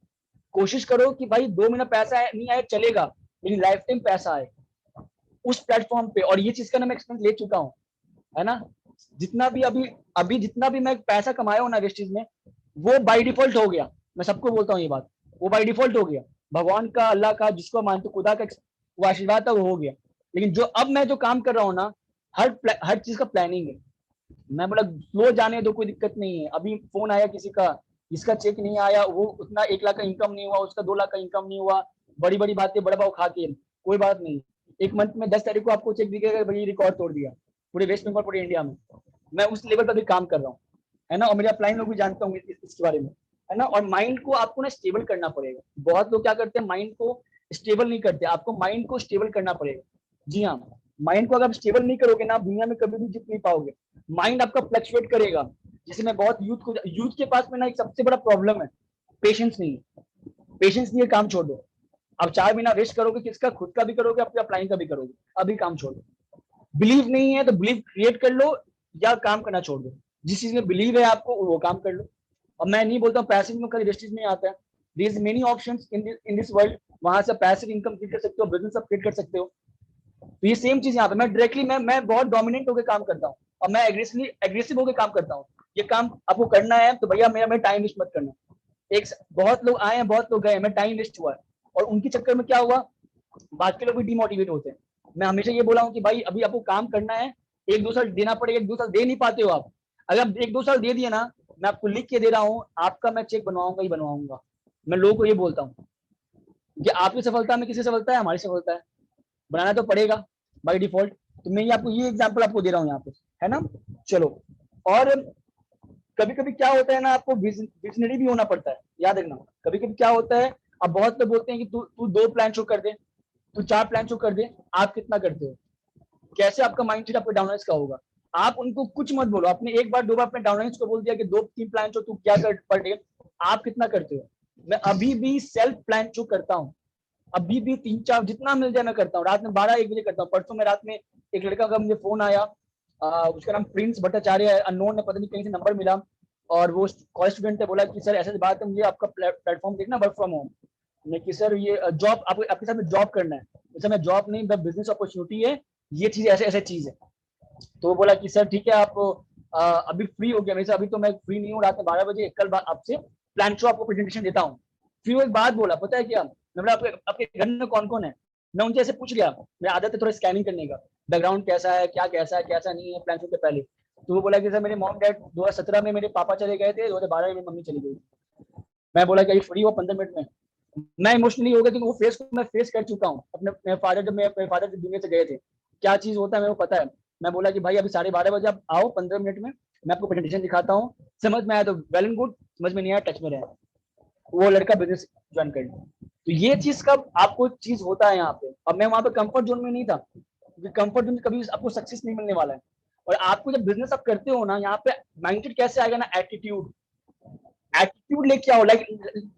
कोशिश करो कि भाई 2 महीना पैसा नहीं आए चलेगा, लेकिन लाइफ टाइम पैसा आए उस प्लेटफॉर्म पे। और ये चीज का ना मैं एक्सपीरियंस ले चुका हूँ, है ना। जितना भी अभी अभी जितना भी मैं पैसा कमाया हूँ ना वेस्टेज में, वो बाय डिफॉल्ट हो गया। मैं सबको बोलता हूँ ये बात, वो बाय डिफॉल्ट हो गया। भगवान का, अल्लाह का, जिसको मानते खुदा का वो आशीर्वाद था, वो हो गया। लेकिन जो अब मैं जो काम कर रहा हूँ ना, हर चीज का प्लानिंग है। मैं बोला स्लो जाने दो, कोई दिक्कत नहीं है। अभी फोन आया किसी का, जिसका चेक नहीं आया, वो उतना 1 लाख का इनकम नहीं हुआ, उसका 2 लाख का इनकम नहीं हुआ, बड़ी बड़ी बातें बड़ा भाव खा के, कोई बात नहीं। एक मंथ में 10 तारीख को आपको चेक दिखेगा, बड़ी रिकॉर्ड तोड़ दिया पूरे वेस्ट बंगाल, पूरे इंडिया में। मैं उस लेवल पर भी काम कर रहा हूँ, है ना। और मेरे अपलाइन लोग भी जानता हूँ इसके बारे में, है ना। और माइंड को आपको ना स्टेबल करना पड़ेगा। बहुत लोग क्या करते हैं, माइंड को स्टेबल नहीं करते, आपको माइंड को स्टेबल करना पड़ेगा। जी हाँ, माइंड को अगर आप स्टेबल नहीं करोगे ना, आप दुनिया में कभी भी जीत नहीं पाओगे। माइंड आपका फ्लक्चुएट करेगा। जैसे मैं बहुत यूथ के पास में ना एक सबसे बड़ा प्रॉब्लम है, पेशेंस नहीं है। पेशेंस नहीं है, काम छोड़ दो। अब 4 महीना वेस्ट करोगे, किसका, खुद का भी करोगे, अपने अप्लाइंग का भी करोगे। अभी काम छोड़ दो। बिलीव नहीं है तो बिलीव क्रिएट कर लो, या काम करना छोड़ दो। जिस चीज में बिलीव है आपको वो काम कर लो। और मैं नहीं बोलता हूँ पैसिव इनकम कभी वेस्टेज नहीं आता है। There is many options in this world, वहां से पैसिव इनकम क्रिएट कर सकते हो, बिजनेस आप क्रिएट कर सकते हो। तो ये सेम चीज यहाँ पे मैं डायरेक्टली मैं बहुत डोमिनेंट होकर काम करता हूँ, और मैं एग्रेसिव होकर काम करता हूँ। ये काम आपको करना है तो भैया मेरा टाइम वेस्ट मत करना। एक बहुत लोग आए हैं, बहुत लोग गए, मैं टाइम वेस्ट हुआ है, और उनके चक्कर में क्या हुआ, बाकी लोग भी डिमोटिवेट होते हैं। मैं हमेशा ये बोला हूँ कि भाई अभी आपको काम करना है, 1-2 साल देना पड़ेगा, 1-2 साल दे नहीं पाते हो आप, अगर 1-2 साल दे दिए ना, मैं आपको लिख के दे रहा हूँ, आपका मैं चेक बनवाऊंगा ही बनवाऊंगा। मैं लोगों को ये बोलता हूँ कि आपकी सफलता में किसी सफलता है, हमारी सफलता है, बनाना तो पड़ेगा बाई डिफॉल्ट। तो मैं ये आपको ये एग्जाम्पल आपको दे रहा हूँ यहाँ पे, है ना। चलो, और कभी कभी क्या होता है ना, आपको विजनरी भी होना पड़ता है, याद रखना। कभी कभी क्या होता है, अब बहुत लोग बोलते हैं कि तू तू 2 प्लान शो कर दे, तू 4 प्लान शो कर दे, आप कितना करते हो, कैसे आपका माइंडसेट आपका डाउनलाइंस का होगा। आप उनको कुछ मत बोलो, आपने एक बार 2 बार अपने डाउनलाइंस को बोल दिया कि 2-3 प्लान शो तू क्या कर पर डे, आप कितना करते हो। मैं अभी भी सेल्फ प्लान शो करता हूँ, अभी भी 3-4 जितना मिल जाए मैं करता हूँ, रात में 12-1 बजे करता हूँ। परसों में रात में एक लड़का का मुझे फोन आया, उसका नाम प्रिंस भट्टाचार्य है, अननोन है, पता नहीं कहीं से नंबर मिला, और वो कॉलेज स्टूडेंट है, बोला कि सर ऐसे बात है, मुझे आपका प्लेटफॉर्म देखना वर्क फ्रॉम होम में, कि सर ये जॉब आपके साथ में जॉब करना है। जैसे मैं जॉब नहीं, बिजनेस अपॉर्चुनिटी है, ये चीज ऐसे ऐसे चीज है। तो वो बोला कि सर ठीक है, आप अभी फ्री हो गया, मेरे से अभी तो मैं फ्री नहीं हूँ, रात में 12 बजे कल आपसे प्लान शो आपको प्रेजेंटेशन देता हूँ। फिर वो एक बात बोला, पता है क्या, मैं बोला आपके घर में कौन कौन है। मैं उनसे ऐसे पूछ लिया, मेरी आदत है थोड़ा स्कैनिंग करने का, बैकग्राउंड कैसा है, क्या कैसा है, कैसा नहीं है प्लान शो के पहले। तो वो बोला कि सर मेरे मॉम डैड 2017 में मेरे पापा चले गए थे, 2012 में मेरी मम्मी चली गई। मैं बोला कि फ्री हो 15 मिनट में। मैं इमोशनली हो गया, क्योंकि वो फेस को मैं फेस कर चुका हूँ अपने मेरे फादर जब दुनिया से गए थे, क्या चीज होता है मेरे को पता है। मैं बोला कि भाई अभी 12:30 बजे आप आओ, 15 मिनट में मैं आपको प्रेजेंटेशन दिखाता हूँ, समझ में आया तो वेल एंड गुड, समझ में नहीं आया टच में रहे। वो लड़का बिजनेस ज्वाइन कर लिया। तो ये चीज का आपको चीज होता है यहाँ पे। अब मैं वहां पे कंफर्ट जोन में नहीं था, क्योंकि कंफर्ट जोन कभी आपको सक्सेस नहीं मिलने वाला है। और आपको जब बिजनेस आप करते हो ना, यहाँ पे माइंडसेट कैसे आएगा ना, एटीट्यूड। एटीट्यूड लेके आओ, like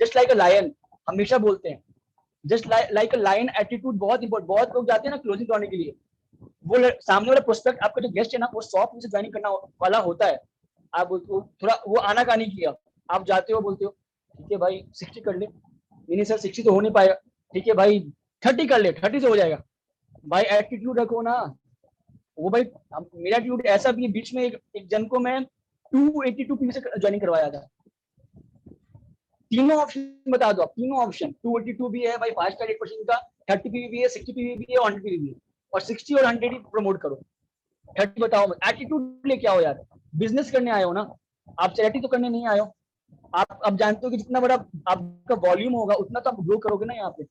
just like a lion, हमेशा बोलते हैं just like a lion attitude बहुत इंपॉर्टेंट। बहुत लोग जाते हैं ना क्लोजिंग करने के लिए, वो सामने वाला प्रोस्पेक्ट आपका जो गेस्ट है ना, वो 100% ज्वाइनिंग करना वाला होता है। आप थोड़ा वो आना का नहीं किया, आप जाते हो बोलते हो ठीक है भाई 60 कर ले, नहीं सर 60 तो हो नहीं पाएगा, ठीक है भाई 30 कर ले, 30 से हो जाएगा। भाई एटीट्यूड रखो ना। वो भाई मेरा एटीट्यूड ऐसा भी, बीच में एक जन को मैं 282 पीवी से ज्वाइनिंग करवाया था। तीनों ऑप्शन बता दो आप, तीनों ऑप्शन 282 भी है भाई, 5% का, 30 पीवी भी है, 60 पीवी भी है, 100 पीवी भी है, और 60 और 100 ही प्रमोट करो। 30 बताओ, एटीट्यूड लेके आओ यार, बिजनेस करने आए हो ना, आप चैरिटी तो करने नहीं आए हो। आप जानते हो कि जितना बड़ा आपका वॉल्यूम होगा उतना तो आप ग्रो करोगे ना। यहाँ पे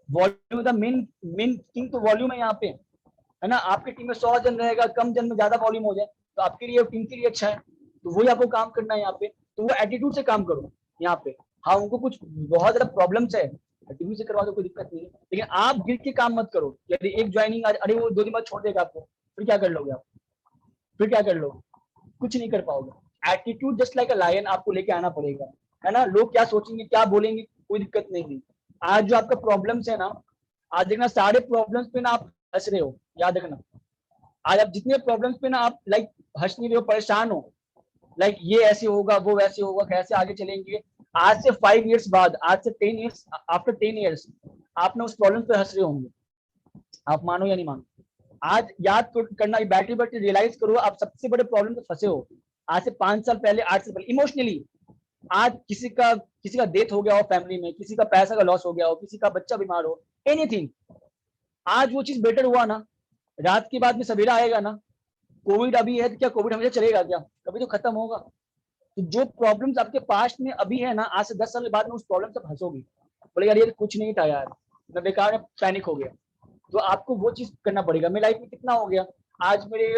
वॉल्यूम का मेन मेन थिंग तो वॉल्यूम है यहाँ पे, है ना। आपकी टीम में 100 जन रहेगा, कम जन में ज्यादा वॉल्यूम हो जाए तो आपके लिए टीम के लिए अच्छा है। तो वही आपको काम करना है यहाँ पे, तो वो एटीट्यूड से काम करो यहाँ पे। हाँ उनको कुछ बहुत ज्यादा प्रॉब्लम्स है, एटीट्यूड से करवा दो, कोई दिक्कत नहीं है, लेकिन आप गिर के काम मत करो। यदि एक ज्वाइनिंग अरे वो 2 दिन बाद छोड़ देगा आपको, फिर क्या कर लोगे आप, फिर क्या कर लोगे, कुछ नहीं कर पाओगे। Attitude just like a lion आपको लेके आना पड़ेगा, है ना। लोग क्या सोचेंगे क्या बोलेंगे कोई दिक्कत नहीं। आज जो आपका प्रॉब्लम्स है ना, आज देखना सारे प्रॉब्लम्स पे ना आप हंस रहे हो, याद रखना। आज आप जितने प्रॉब्लम्स पे ना आप लाइक हंस नहीं रहे हो, परेशान हो, लाइक ये ऐसे होगा वो वैसे होगा, कैसे आगे चलेंगे। आज से 5 ईयर्स बाद, आज से 10 ईयर्स, आफ्टर 10 ईयर्स आप ना उस प्रॉब्लम पे हंस रहे होंगे, आप मानो या नहीं मानो। आज याद करना, बैटरी बैटरी रियलाइज करो आप सबसे बड़े प्रॉब्लम में फंसे हो। आज से 5 साल पहले, 8 साल पहले इमोशनली, आज किसी का डेथ हो गया हो फैमिली में, किसी का पैसा का लॉस हो गया हो, किसी का बच्चा बीमार हो, एनीथिंग, आज वो चीज बेटर हुआ ना, रात के बाद में सवेरा आएगा ना। कोविड अभी है तो क्या कोविड हमेशा चलेगा क्या, कभी तो खत्म होगा। तो जो प्रॉब्लम्स आपके पास में अभी है ना, आज से 10 साल बाद में उस प्रॉब्लम से फंसोगी, बोले यार ये कुछ नहीं था यार, मैं बेकार में पैनिक हो गया। तो आपको वो चीज करना पड़ेगा। मेरी लाइफ में कितना हो गया, आज मेरे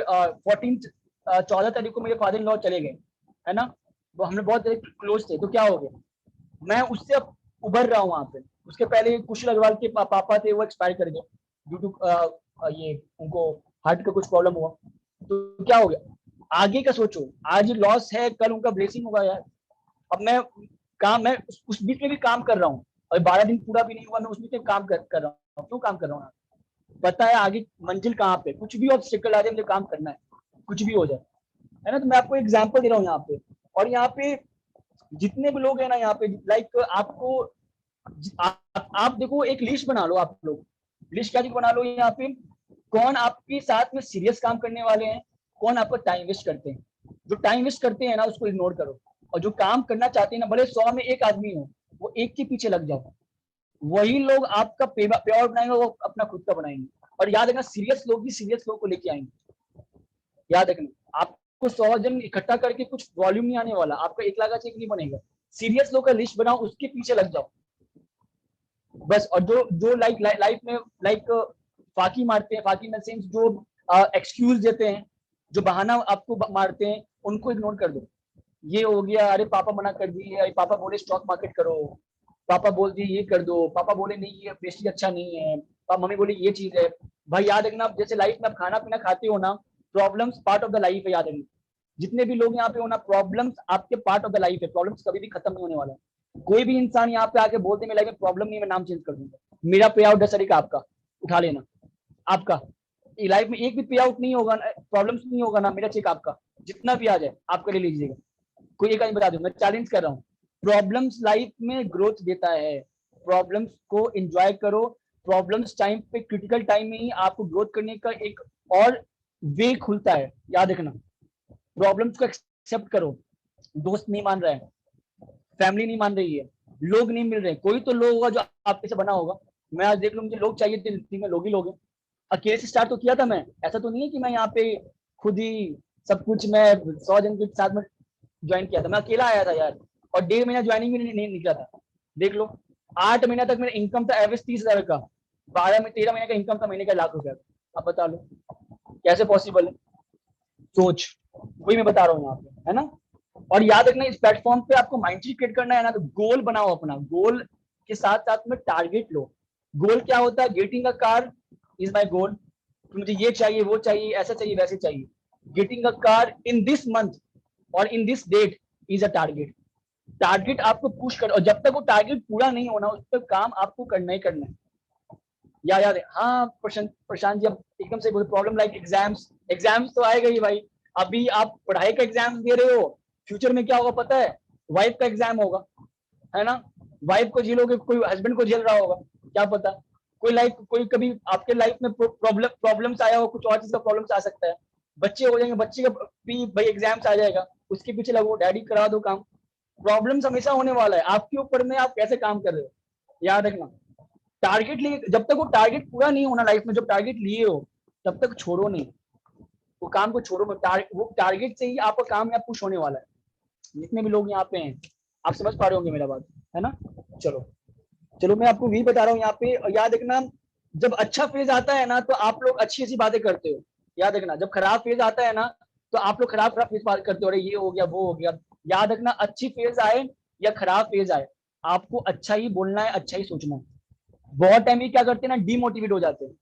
14 तारीख को मेरे फादर इन लॉ चले गए, है ना। वो हमने बहुत क्लोज थे, तो क्या हो गया, मैं उससे अब उभर रहा हूँ वहां पे। उसके पहले कुशल अग्रवाल के पापा थे, वो एक्सपायर कर गए ड्यू टू ये उनको हार्ट का कुछ प्रॉब्लम हुआ। तो क्या हो गया, आगे का सोचो, आज लॉस है कल उनका ब्लेसिंग होगा यार। अब मैं काम, मैं उस बीच में भी काम कर रहा हूँ, और 12 दिन पूरा भी नहीं हुआ, मैं उसमें क्यों काम कर रहा हूँ, क्यों काम कर रहा हूँ? पता है आगे मंजिल कहाँ पे, कुछ भी ऑब्स्टिकल आ जाए मुझे काम करना है, कुछ भी हो जाए, है ना। तो मैं आपको एग्जांपल दे रहा हूँ यहाँ पे। और यहाँ पे जितने भी लोग हैं ना यहाँ पे, लाइक आपको आप देखो, एक लिस्ट बना लो आप लोग। लिस्ट क्या चीज बना लो यहाँ पे, कौन आपके साथ में सीरियस काम करने वाले हैं, कौन आपका टाइम वेस्ट करते हैं। जो टाइम वेस्ट करते हैं ना उसको इग्नोर करो, और जो काम करना चाहते हैं ना, भले 100 में एक आदमी हो, वो एक के पीछे लग जाओ। वही लोग आपका पे आउट बनाएंगे, वो अपना खुद का बनाएंगे। और याद रखना, सीरियस लोग ही सीरियस लोग को लेके आएंगे। याद रखना, आपको 100 जन इकट्ठा करके कुछ वॉल्यूम नहीं आने वाला, आपका 1 लाख का चेक नहीं बनेगा। सीरियस लोग का लिस्ट बनाओ, उसके पीछे लग जाओ बस। और जो जो लाइफ में लाइक फाकी मारते हैं, फाकी इन द सेंस जो एक्सक्यूज देते हैं, जो बहाना आपको मारते हैं, उनको इग्नोर कर दो। ये हो गया, अरे पापा मना कर दिए, अरे पापा बोले स्टॉक मार्केट करो, पापा बोल दिए ये कर दो, पापा बोले नहीं ये पेस्ट्री अच्छा नहीं है, पापा मम्मी बोली ये चीज है। भाई याद रखना, जैसे लाइफ में आप खाना पीना खाते हो ना, problems part of the life है। याद रखना, जितने भी लोग यहाँ पे हो ना, प्रॉब्लम्स आपके पार्ट ऑफ द लाइफ है। प्रॉब्लम्स कभी भी खत्म नहीं होने वाला है। कोई भी इंसान यहाँ पे आके बोलते मेरे लाइफ में प्रॉब्लम नहीं है, मैं नाम चेंज कर दूंगा। मेरा पे आउट 10 का, आपका उठा लेना। आपका लाइफ में एक भी पे आउट नहीं होगा, प्रॉब्लम्स नहीं होगा ना, मेरा चेक आपका जितना भी आ जाए आपका ले लीजिएगा। कोई एक बता दूं, मैं चैलेंज कर रहा हूँ। प्रॉब्लम्स लाइफ में ग्रोथ देता है, प्रॉब्लम्स को एंजॉय करो। प्रॉब्लम्स टाइम पे, क्रिटिकल टाइम में ही आपको ग्रोथ करने का एक और वे खुलता है। याद रखना, प्रॉब्लम्स को एक्सेप्ट करो। दोस्त नहीं मान रहा है, फैमिली नहीं मान रही है, लोग नहीं मिल रहे, कोई तो लोग होगा जो आपके से बना होगा। मैं आज देख लूँ, मुझे लोग चाहिए थे, में लोग ही लोग हैं। अकेले से स्टार्ट तो किया था मैं, ऐसा तो नहीं है कि मैं यहाँ पे खुद ही सब कुछ, मैं 100 जन के साथ में ज्वाइन किया था। मैं अकेला आया था यार, और 1.5 महीना ज्वाइनिंग भी नहीं निकला था। देख लो, 8 महीना तक मेरा इनकम था एवरेज 30,000 का, 13 महीने का इनकम था महीने का 1,00,000 का। अब बता लो कैसे पॉसिबल है, सोच। वही मैं बता रहा हूँ यहाँ पे, है ना। और याद रखना, इस प्लेटफॉर्म पे आपको माइंडसेट क्रिएट करना है ना, तो गोल बनाओ अपना। गोल के साथ साथ में टारगेट लो। गोल क्या होता है? Getting a car is my goal. मुझे ये चाहिए, वो चाहिए, ऐसा चाहिए, वैसे चाहिए। Getting a car in this month और in this date is a target. Target आपको पुश कर, और जब तक वो टारगेट पूरा नहीं होना, उस पर काम आपको करना ही करना है। याद है। हाँ प्रशांत जी, अब एकदम से बोले प्रॉब्लम लाइक एग्जाम्स। एग्जाम्स तो आएगा ही भाई। अभी आप पढ़ाई का एग्जाम दे रहे हो, फ्यूचर में क्या होगा पता है? वाइफ का एग्जाम होगा, है ना। वाइफ को झेलोगे, कोई हस्बैंड को झेल रहा होगा, क्या पता। कोई लाइफ, कोई कभी आपके लाइफ में प्रॉब्लम्स आया हो, कुछ और चीज का प्रॉब्लम्स आ सकता है। बच्चे हो जाएंगे, बच्चे का भी भाई एग्जाम्स आ जाएगा, उसके पीछे लगो, डैडी करा दो काम। प्रॉब्लम्स हमेशा होने वाला है, आपके ऊपर में आप कैसे काम कर रहे हो। याद रखना, टारगेट लिए, जब तक वो टारगेट पूरा नहीं होना लाइफ में, जब टारगेट लिए हो तब तक छोड़ो नहीं, वो काम को छोड़ो मत। वो टारगेट से ही आपका काम यहाँ पुश होने वाला है। जितने भी लोग यहाँ पे हैं, आप समझ पा रहे होंगे मेरा बात, है ना। चलो चलो, मैं आपको वही बता रहा हूँ यहाँ पे। याद रखना, जब अच्छा फेज आता है ना, तो आप लोग अच्छी अच्छी बातें करते हो। याद रखना, जब खराब फेज आता है ना, तो आप लोग खराब खराब फेज बात करते हो, अरे ये हो गया, वो हो गया। याद रखना, अच्छी फेज आए या खराब फेज आए, आपको अच्छा ही बोलना है, अच्छा ही सोचना है। बहुत टाइम ये क्या करते हैं ना, डीमोटिवेट हो जाते हैं।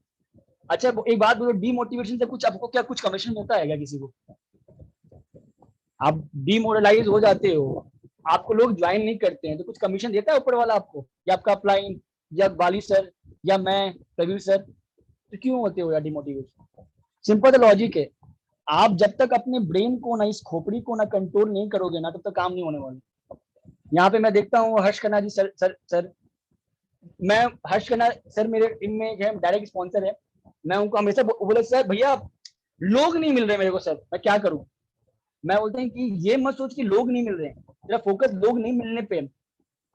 अच्छा एक बात बोलो, डीमोटिवेशन से कुछ आपको क्या कुछ कमीशन होता है क्या किसी को? आप डीमोरलाइज हो जाते हो, आपको लोग ज्वाइन नहीं करते हैं, तो कुछ कमीशन देता है ऊपर वाला आपको, या आपका अपलाइन, या बाली सर, या मैं प्रवीण सर? तो क्यों होते हो यार डिमोटिवेट? सिंपल लॉजिक है। आप जब तक अपने ब्रेन को ना, इस खोपड़ी को ना कंट्रोल नहीं करोगे ना, तब तक काम नहीं होने वाला। यहाँ पे मैं देखता हूँ हर्ष Khanna ji, sir sir sir मैं हर्ष खन्ना सर मेरे टीम में है, डायरेक्ट स्पॉन्सर है। मैं उनको हमेशा बोले, सर भैया लोग नहीं मिल रहे मेरे को, सर मैं क्या करूं? मैं बोलते हैं कि ये मत सोच कि लोग नहीं मिल रहे हैं, तेरा फोकस लोग नहीं मिलने पे।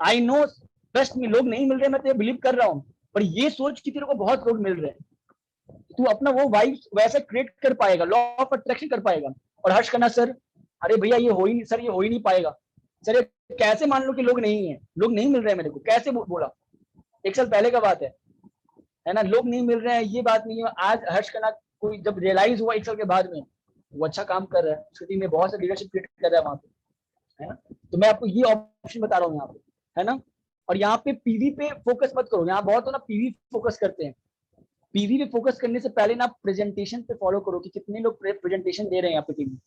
आई नो, ट्रस्ट में लोग नहीं मिल रहे, मैं तेरे बिलीव कर रहा हूँ, पर ये सोच कि तेरे को बहुत लोग मिल रहे हैं। तू अपना वो वाइब वैसा क्रिएट कर पाएगा, लॉ ऑफ अट्रैक्शन कर पाएगा। और हर्ष खन्ना सर, अरे भैया ये हो ही नहीं सर, ये हो ही नहीं पाएगा सर। ये कैसे मान लो कि लोग नहीं है, लोग नहीं मिल रहे हैं मेरे को, कैसे बोला? 1 साल पहले का बात है ना। लोग नहीं मिल रहे हैं ये बात नहीं है। आज हर्ष खन्ना कोई जब रियलाइज हुआ 1 साल के बाद में, वो अच्छा काम कर रहा है, सिटी में बहुत सा लीडरशिप क्रिएट कर रहा है वहां पे, है ना। तो मैं आपको ये ऑप्शन बता रहा हूँ यहाँ पे, है ना। और यहाँ पे पीवी पे फोकस मत करो। यहाँ बहुत हो ना पीवी फोकस करते हैं। पीवी पे फोकस करने से पहले ना प्रेजेंटेशन पे फॉलो करो कि कितने लोग प्रेजेंटेशन दे रहे हैं आपकी टीम में।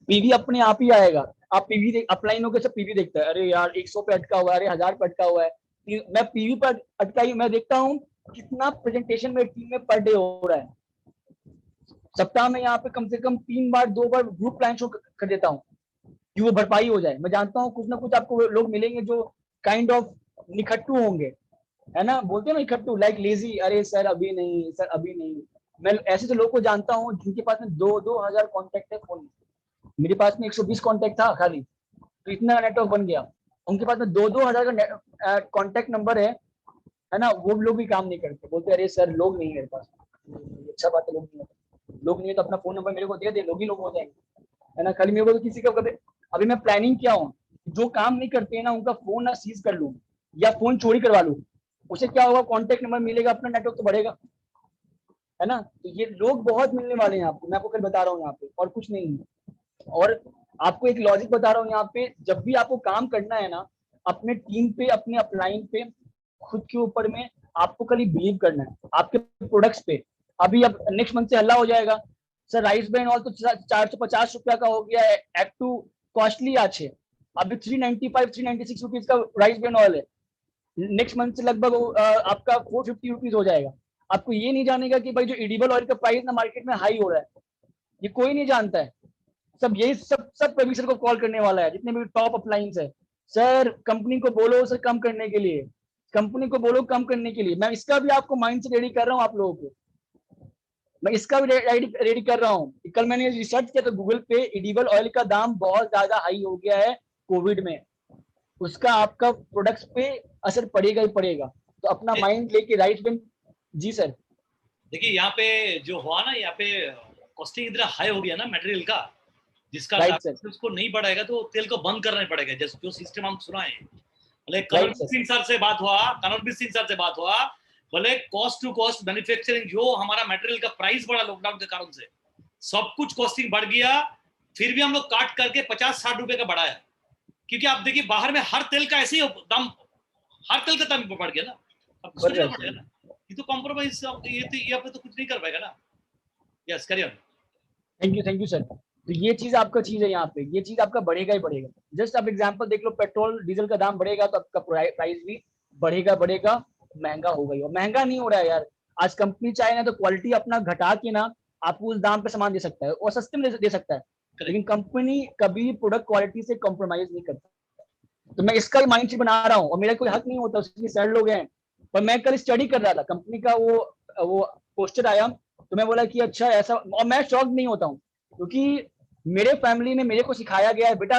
पीवी अपने आप ही आएगा। आप पीवी अपलाइन होकर सब पीवी देखता है, अरे यार 100 पे अटका हुआ है, अरे 1000 पे अटका हुआ है, मैं पीवी पर अटकाई, मैं देखता हूँ कितना प्रेजेंटेशन में टीम में पर डे हो रहा है। सप्ताह में यहाँ पे कम से कम 3 बार 2 बार ग्रुप प्लान शो कर देता हूँ कि वो भरपाई हो जाए। मैं जानता हूँ कुछ ना कुछ आपको लोग मिलेंगे जो काइंड ऑफ निखट्टू होंगे, है ना, बोलते हैं ना निखट्टू, लाइक लेजी, अरे सर अभी नहीं, सर अभी नहीं। मैं ऐसे तो लोग को जानता हूँ जिनके पास में 2-2 हजार कॉन्टेक्ट है फोन में। मेरे पास में 120 कॉन्टेक्ट था खाली, तो इतना नेटवर्क बन गया। उनके पास में 2-2 हजार का कॉन्टेक्ट नंबर है ना, वो लोग भी काम नहीं करते, बोलते अरे सर लोग नहीं है मेरे पास। अच्छा बात है, लोग नहीं है, लोग नहीं है तो अपना फोन नंबर मेरे को दे दे, लोग ही लोग हो जाएंगे, है ना। खाली मेरे को तो किसी का कभी, अभी मैं प्लानिंग किया हूँ, जो काम नहीं करते हैं ना उनका फोन ना सीज कर लूँ या फोन चोरी करवा लूँ। उसे क्या होगा, कॉन्टेक्ट नंबर मिलेगा, अपना नेटवर्क तो बढ़ेगा, है ना। तो ये लोग बहुत मिलने वाले हैं आपको, मैं आपको कल बता रहा हूँ यहाँ पे, और कुछ नहीं है। और आपको एक लॉजिक बता रहा हूँ यहाँ पे, जब भी आपको काम करना है ना, अपने टीम पे, अपने अपलाइन पे, खुद के ऊपर में आपको कल बिलीव करना है, आपके प्रोडक्ट्स पे। अभी अब नेक्स्ट मंथ से हल्ला हो जाएगा, सर राइस ब्रांड ऑयल तो 450 रुपया का हो गया है, एक्ट टू कॉस्टली आज है। अभी 395-396 रुपीज का राइस ब्रांड ऑयल है, नेक्स्ट मंथ से लगभग आपका 450 रुपीज हो जाएगा। आपको ये नहीं जानेगा कि भाई जो एडिबल ऑयल का प्राइस ना मार्केट में हाई हो रहा है, ये कोई नहीं जानता है। सब यही सब प्रवीण सर को कॉल करने वाला है, जितने भी टॉप अप्लायंस है। सर कंपनी को बोलो सर कम करने के लिए, कंपनी को बोलो कम करने के लिए। मैं इसका भी आपको माइंड से रेडी कर रहा हूँ आप लोगों को, मैं इसका भी रेडी कर रहा हूँ। कल मैंने रिसर्च किया तो गूगल पे एडिबल ऑयल का दाम बहुत ज्यादा हाई हो गया है कोविड में, उसका आपका प्रोडक्ट्स पे असर पड़ेगा ही पड़ेगा। तो अपना माइंड लेके राइट में। जी सर। देखिए यहाँ पे जो हुआ ना, यहाँ पे कॉस्टिंग इतना हाई हो गया ना मटेरियल का, जिसका राइट सर। उसको नहीं बढ़ाएगा तो तेल को बंद करना पड़ेगा, जैसे जो सिस्टम हम सुना है। भले राइट करणवीर सिंह सर से बात हुआ, करणवीर सिंह सर से बात हुआ, भले कॉस्ट टू कॉस्ट मैन्युफैक्चरिंग जो हमारा मटेरियल का प्राइस बढ़ा लॉकडाउन के कारण से, सब कुछ कॉस्टिंग बढ़ गया, फिर भी हम लोग काट करके 50-60 रुपए का बढ़ाया। क्योंकि आप देखिए बाहर में हर तेल का ऐसे ही दाम, हर तेल का दाम बढ़ गया ना, अब सोचना पड़ेगा ना, ये तो कॉम्प्रोमाइज, ये पे तो कुछ नहीं कर पाएगा ना। यस करिए। Thank you sir. तो ये चीज आपका चीज है यहाँ पे, ये चीज आपका बढ़ेगा ही बढ़ेगा। जस्ट आप एग्जांपल देख लो, पेट्रोल डीजल का दाम बढ़ेगा तो आपका प्राइस भी बढ़ेगा, महंगा होगा ही। और महंगा नहीं हो रहा है यार, आज कंपनी चाहे ना तो क्वालिटी अपना घटा के ना आपको उस दाम पे सामान दे सकता है और सस्ते में दे सकता है, लेकिन कंपनी कभी प्रोडक्ट क्वालिटी से कॉम्प्रोमाइज नहीं करता। तो मैं इसका ही माइंड सेट बना रहा हूँ, और मेरा कोई हक नहीं होता, उसके सर लोग हैं। पर मैं कल स्टडी कर रहा था, कंपनी का वो पोस्टर आया, तो मैं बोला कि अच्छा ऐसा, और मैं शॉक नहीं होता हूँ, क्योंकि मेरे फैमिली ने मेरे को सिखाया गया है, बेटा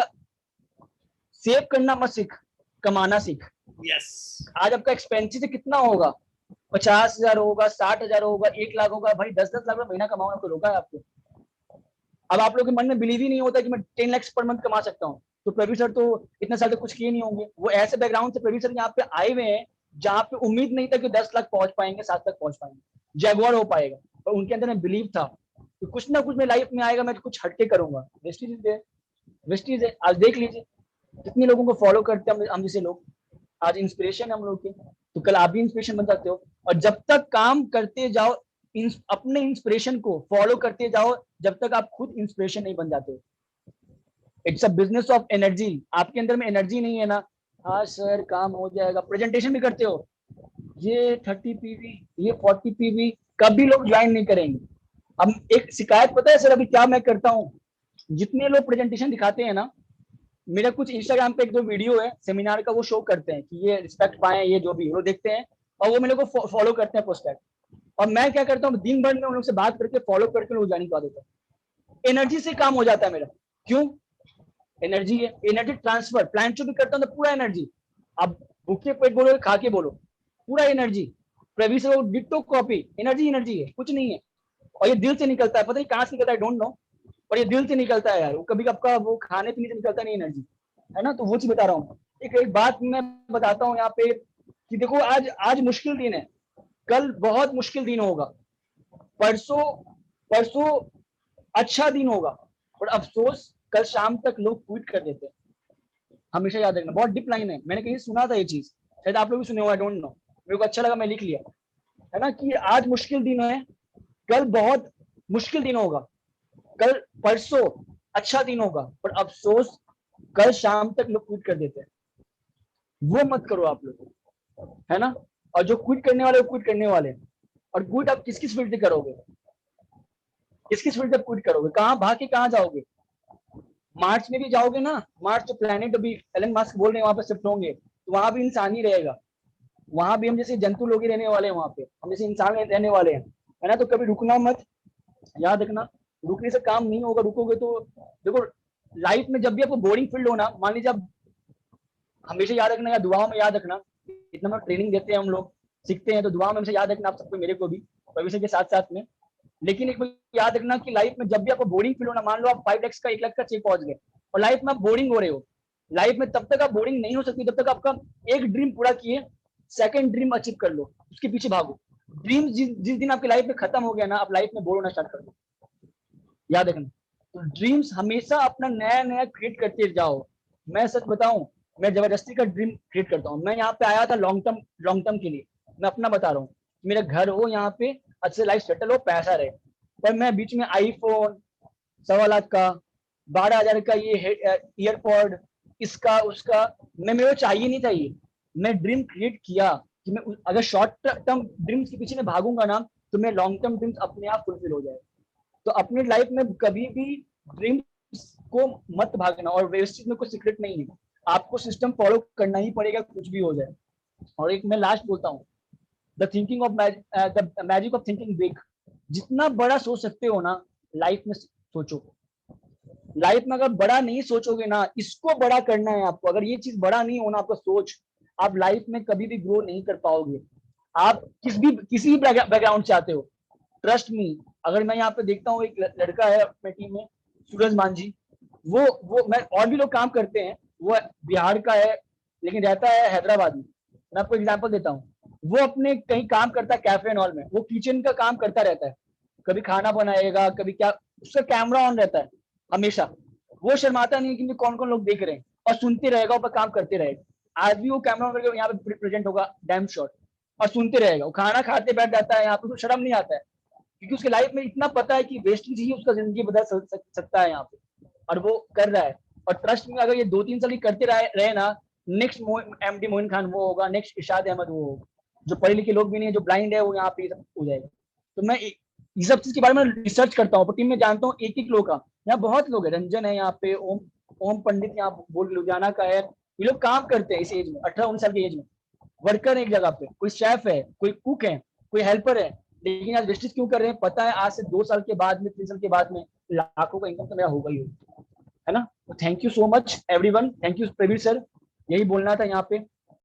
सेव करना मत सीख, कमाना सीख। यस। आज आपका एक्सपेंसिव कितना होगा, 50,000 होगा, 60,000 होगा, 1 लाख होगा, भाई 10-10 लाख रुपए महीना कमाओ, आपको रोका है आपको। अब आप लोग के मन में बिलीव ही नहीं होता कि मैं 10 लाख पर मंथ कमा सकता हूँ। तो प्रवीण सर तो इतने साल तक कुछ किए नहीं होंगे, वो ऐसे बैकग्राउंड से प्रवीण सर यहाँ पे आए हुए हैं जहाँ पे उम्मीद नहीं था कि 10 लाख पहुंच पाएंगे, 7 तक पहुंच पाएंगे, जैगुआर हो पाएगा। पर उनके अंदर में बिलीव था कि कुछ ना कुछ मेरी लाइफ में आएगा, मैं कुछ हटके करूंगा। वेस्टीज है, आज देख लीजिए कितने लोगों को फॉलो करते हैं हम जैसे लोग, आज इंस्पिरेशन है हम लोग के। तो कल आप भी इंस्पिरेशन बन सकते हो, और जब तक काम करते जाओ, अपने इंस्पिरेशन को फॉलो करते जाओ, जब तक आप खुद इंस्पिरेशन नहीं बन जाते। It's a business of energy. आपके अंदर में एनर्जी नहीं है ना, हाँ सर काम हो जाएगा, प्रेजेंटेशन भी करते हो, ये 30 पीवी, ये 40 पीवी, कभी लोग ज्वाइन नहीं करेंगे। अब एक शिकायत पता है सर अभी क्या मैं करता हूँ, जितने लोग प्रेजेंटेशन दिखाते हैं ना, मेरा कुछ इंस्टाग्राम पे 1-2 वीडियो है सेमिनार का, वो शो करते हैं कि ये रिस्पेक्ट पाए, ये जो भी वो देखते हैं, और वो मेरे को फॉलो करते हैं पोस्ट। और मैं क्या करता हूँ, दिन भर में उन लोग से बात करके फॉलो करके लोग जाने पा देता हूँ। एनर्जी से काम हो जाता है मेरा, क्यों, एनर्जी है, एनर्जी ट्रांसफर प्लान जो भी करता हूँ तो पूरा एनर्जी। अब भूखे पेट बोलो, खा के बोलो, पूरा एनर्जी। प्रवीण से डिट्टो कॉपी, एनर्जी है, कुछ नहीं है। और ये दिल से निकलता है, पता नहीं कहाँ से निकलता है, डोंट नो, और ये दिल से निकलता है यार, वो कभी आपका वो खाने पीने से निकलता नहीं एनर्जी, है ना। तो वो चीज बता रहा हूँ। एक बात मैं बताता हूँ यहाँ पे कि देखो, आज मुश्किल दिन है, कल बहुत मुश्किल दिन होगा, परसों परसों अच्छा दिन होगा, और अफसोस कल शाम तक लोग ट्वीट कर देते हैं। हमेशा याद रखना, बहुत डिप लाइन है, मैंने कहीं सुना था ये चीज, शायद आप लोग भी सुने हो, आई डोंट नो, मेरे को अच्छा लगा मैं लिख लिया, है ना, कि आज मुश्किल दिन है, कल बहुत मुश्किल दिन होगा, कल परसों अच्छा दिन होगा, पर अफसोस कल शाम तक लोग ट्वीट कर देते हैं। वो मत करो आप लोग, है ना। और जो क्विट करने वाले वो क्विट करने वाले। और क्विट आप किस किस फील्ड से करोगे, किस किस फील्ड से क्विट करोगे, कहाँ भाग के कहाँ जाओगे। मार्स में भी जाओगे ना, मार्स जो प्लेनेट अभी एलन मस्क बोल रहे हैं वहां पे शिफ्ट होंगे, तो वहां भी इंसान ही रहेगा। वहां भी हम जैसे जंतु लोग ही रहने वाले हैं, वहां पे हम जैसे इंसान रहने वाले हैं, है ना। तो कभी रुकना मत, याद रखना, रुकने से काम नहीं होगा। रुकोगे तो देखो, लाइफ में जब भी आपको बोरिंग फील्ड होना, मान लीजिए आप, हमेशा याद रखना या दुआओं में याद रखना, इतना में ट्रेनिंग देते हैं हम लोग, सीखते हैं, तो दुआओं में हमेशा याद रखना आप सबको, मेरे को भी, भविष्य के साथ साथ में। लेकिन एक बात याद रखना कि लाइफ में जब भी आपको बोरिंग फील होना, मान लो आप 5 लाख का 1 लाख का चेक पहुंच गए और लाइफ में आप बोरिंग हो रहे हो, लाइफ में तब तक आप बोरिंग नहीं हो सकती जब तक आपका एक ड्रीम पूरा किए, सेकंड ड्रीम अचीव कर लो, उसके पीछे भागो। ड्रीम जिस दिन आपकी लाइफ में खत्म हो गया ना, आप लाइफ में बोर होना स्टार्ट कर दो, याद रखना। तो ड्रीम्स हमेशा अपना नया नया क्रिएट करते जाओ। मैं सच बताऊं, मैं जबरदस्ती का ड्रीम क्रिएट करता हूँ। मैं यहाँ पे आया था लॉन्ग टर्म के लिए, मैं अपना बता रहा हूँ, मेरा घर हो यहाँ पे, अच्छे लाइफ सेटल हो, पैसा रहे, पर मैं बीच में आईफोन 1.25 लाख का, 12,000 का ये ईयरपॉड, इसका उसका, मैं, मेरे को चाहिए नहीं था ये। मैं ड्रीम क्रिएट किया कि मैं अगर शॉर्ट टर्म ड्रीम्स के पीछे मैं भागूंगा ना, तो मेरे लॉन्ग टर्म ड्रीम्स अपने आप फुलफिल हो जाए। तो अपनी लाइफ में कभी भी ड्रीम्स को मत भागना, और वेस्टेज में कोई सीक्रेट नहीं है, आपको सिस्टम फॉलो करना ही पड़ेगा कुछ भी हो जाए। और एक मैं लास्ट बोलता हूँ, the magic of thinking big. जितना बड़ा सोच सकते हो ना लाइफ में सोचो। लाइफ में अगर बड़ा नहीं सोचोगे ना, इसको बड़ा करना है आपको, अगर ये चीज बड़ा नहीं होना आपका सोच, आप लाइफ में कभी भी ग्रो नहीं कर पाओगे। आप किसी भी बैकग्राउंड से आते हो, ट्रस्ट मी। अगर मैं यहाँ पे देखता हूँ, एक लड़का है अपने टीम में, सूरज मांझी, वो मैं, और भी लोग काम करते हैं, वो बिहार का है लेकिन रहता है हैदराबाद में। मैं आपको एग्जांपल देता हूँ, वो अपने कहीं काम करता है कैफे एंड ऑल में, वो किचन का काम करता रहता है, कभी खाना बनाएगा कभी क्या, उसका कैमरा ऑन रहता है हमेशा। वो शर्माता नहीं कि कौन कौन लोग देख रहे हैं, और सुनते रहेगा, ऊपर काम करते रहेगा। आज भी वो कैमरा ऑन करके यहाँ पे प्रेजेंट होगा डैम शॉट, और सुनते रहेगा। वो खाना खाते बैठ जाता है यहाँ पे, तो शर्म नहीं आता है, क्योंकि उसके लाइफ में इतना पता है कि वेस्टेज ही उसका जिंदगी बदल सकता है यहाँ पे, और वो कर रहा है। और ट्रस्ट में अगर ये 2-3 साल ही करते रहे ना, नेक्स्ट एमडी मोइन खान वो होगा, नेक्स्ट इरशाद अहमद वो होगा। जो पढ़े लिखे लोग भी नहीं है, जो ब्लाइंड है, वो यहाँ पे हो जाएगा। तो मैं ये सब चीज के बारे में रिसर्च करता हूँ, टीम में जानता हूँ एक एक लोग का। यहाँ बहुत लोग है, रंजन है यहाँ पे, ओम पंडित यहाँ बोल लुधियाना का है। ये लोग काम करते हैं इस एज में, 18-19 साल की एज में, वर्कर है एक जगह पे, कोई शेफ है, कोई कुक है, कोई हेल्पर है। लेकिन आज वेस्टेज क्यों कर रहे हैं पता है, आज से 2 साल के बाद में, 3 साल के बाद में लाखों का इनकम तो मेरा होगा ही होगा, है ना। तो thank you so much everyone, thank you Praveer sir, यही बोलना था यहाँ पे।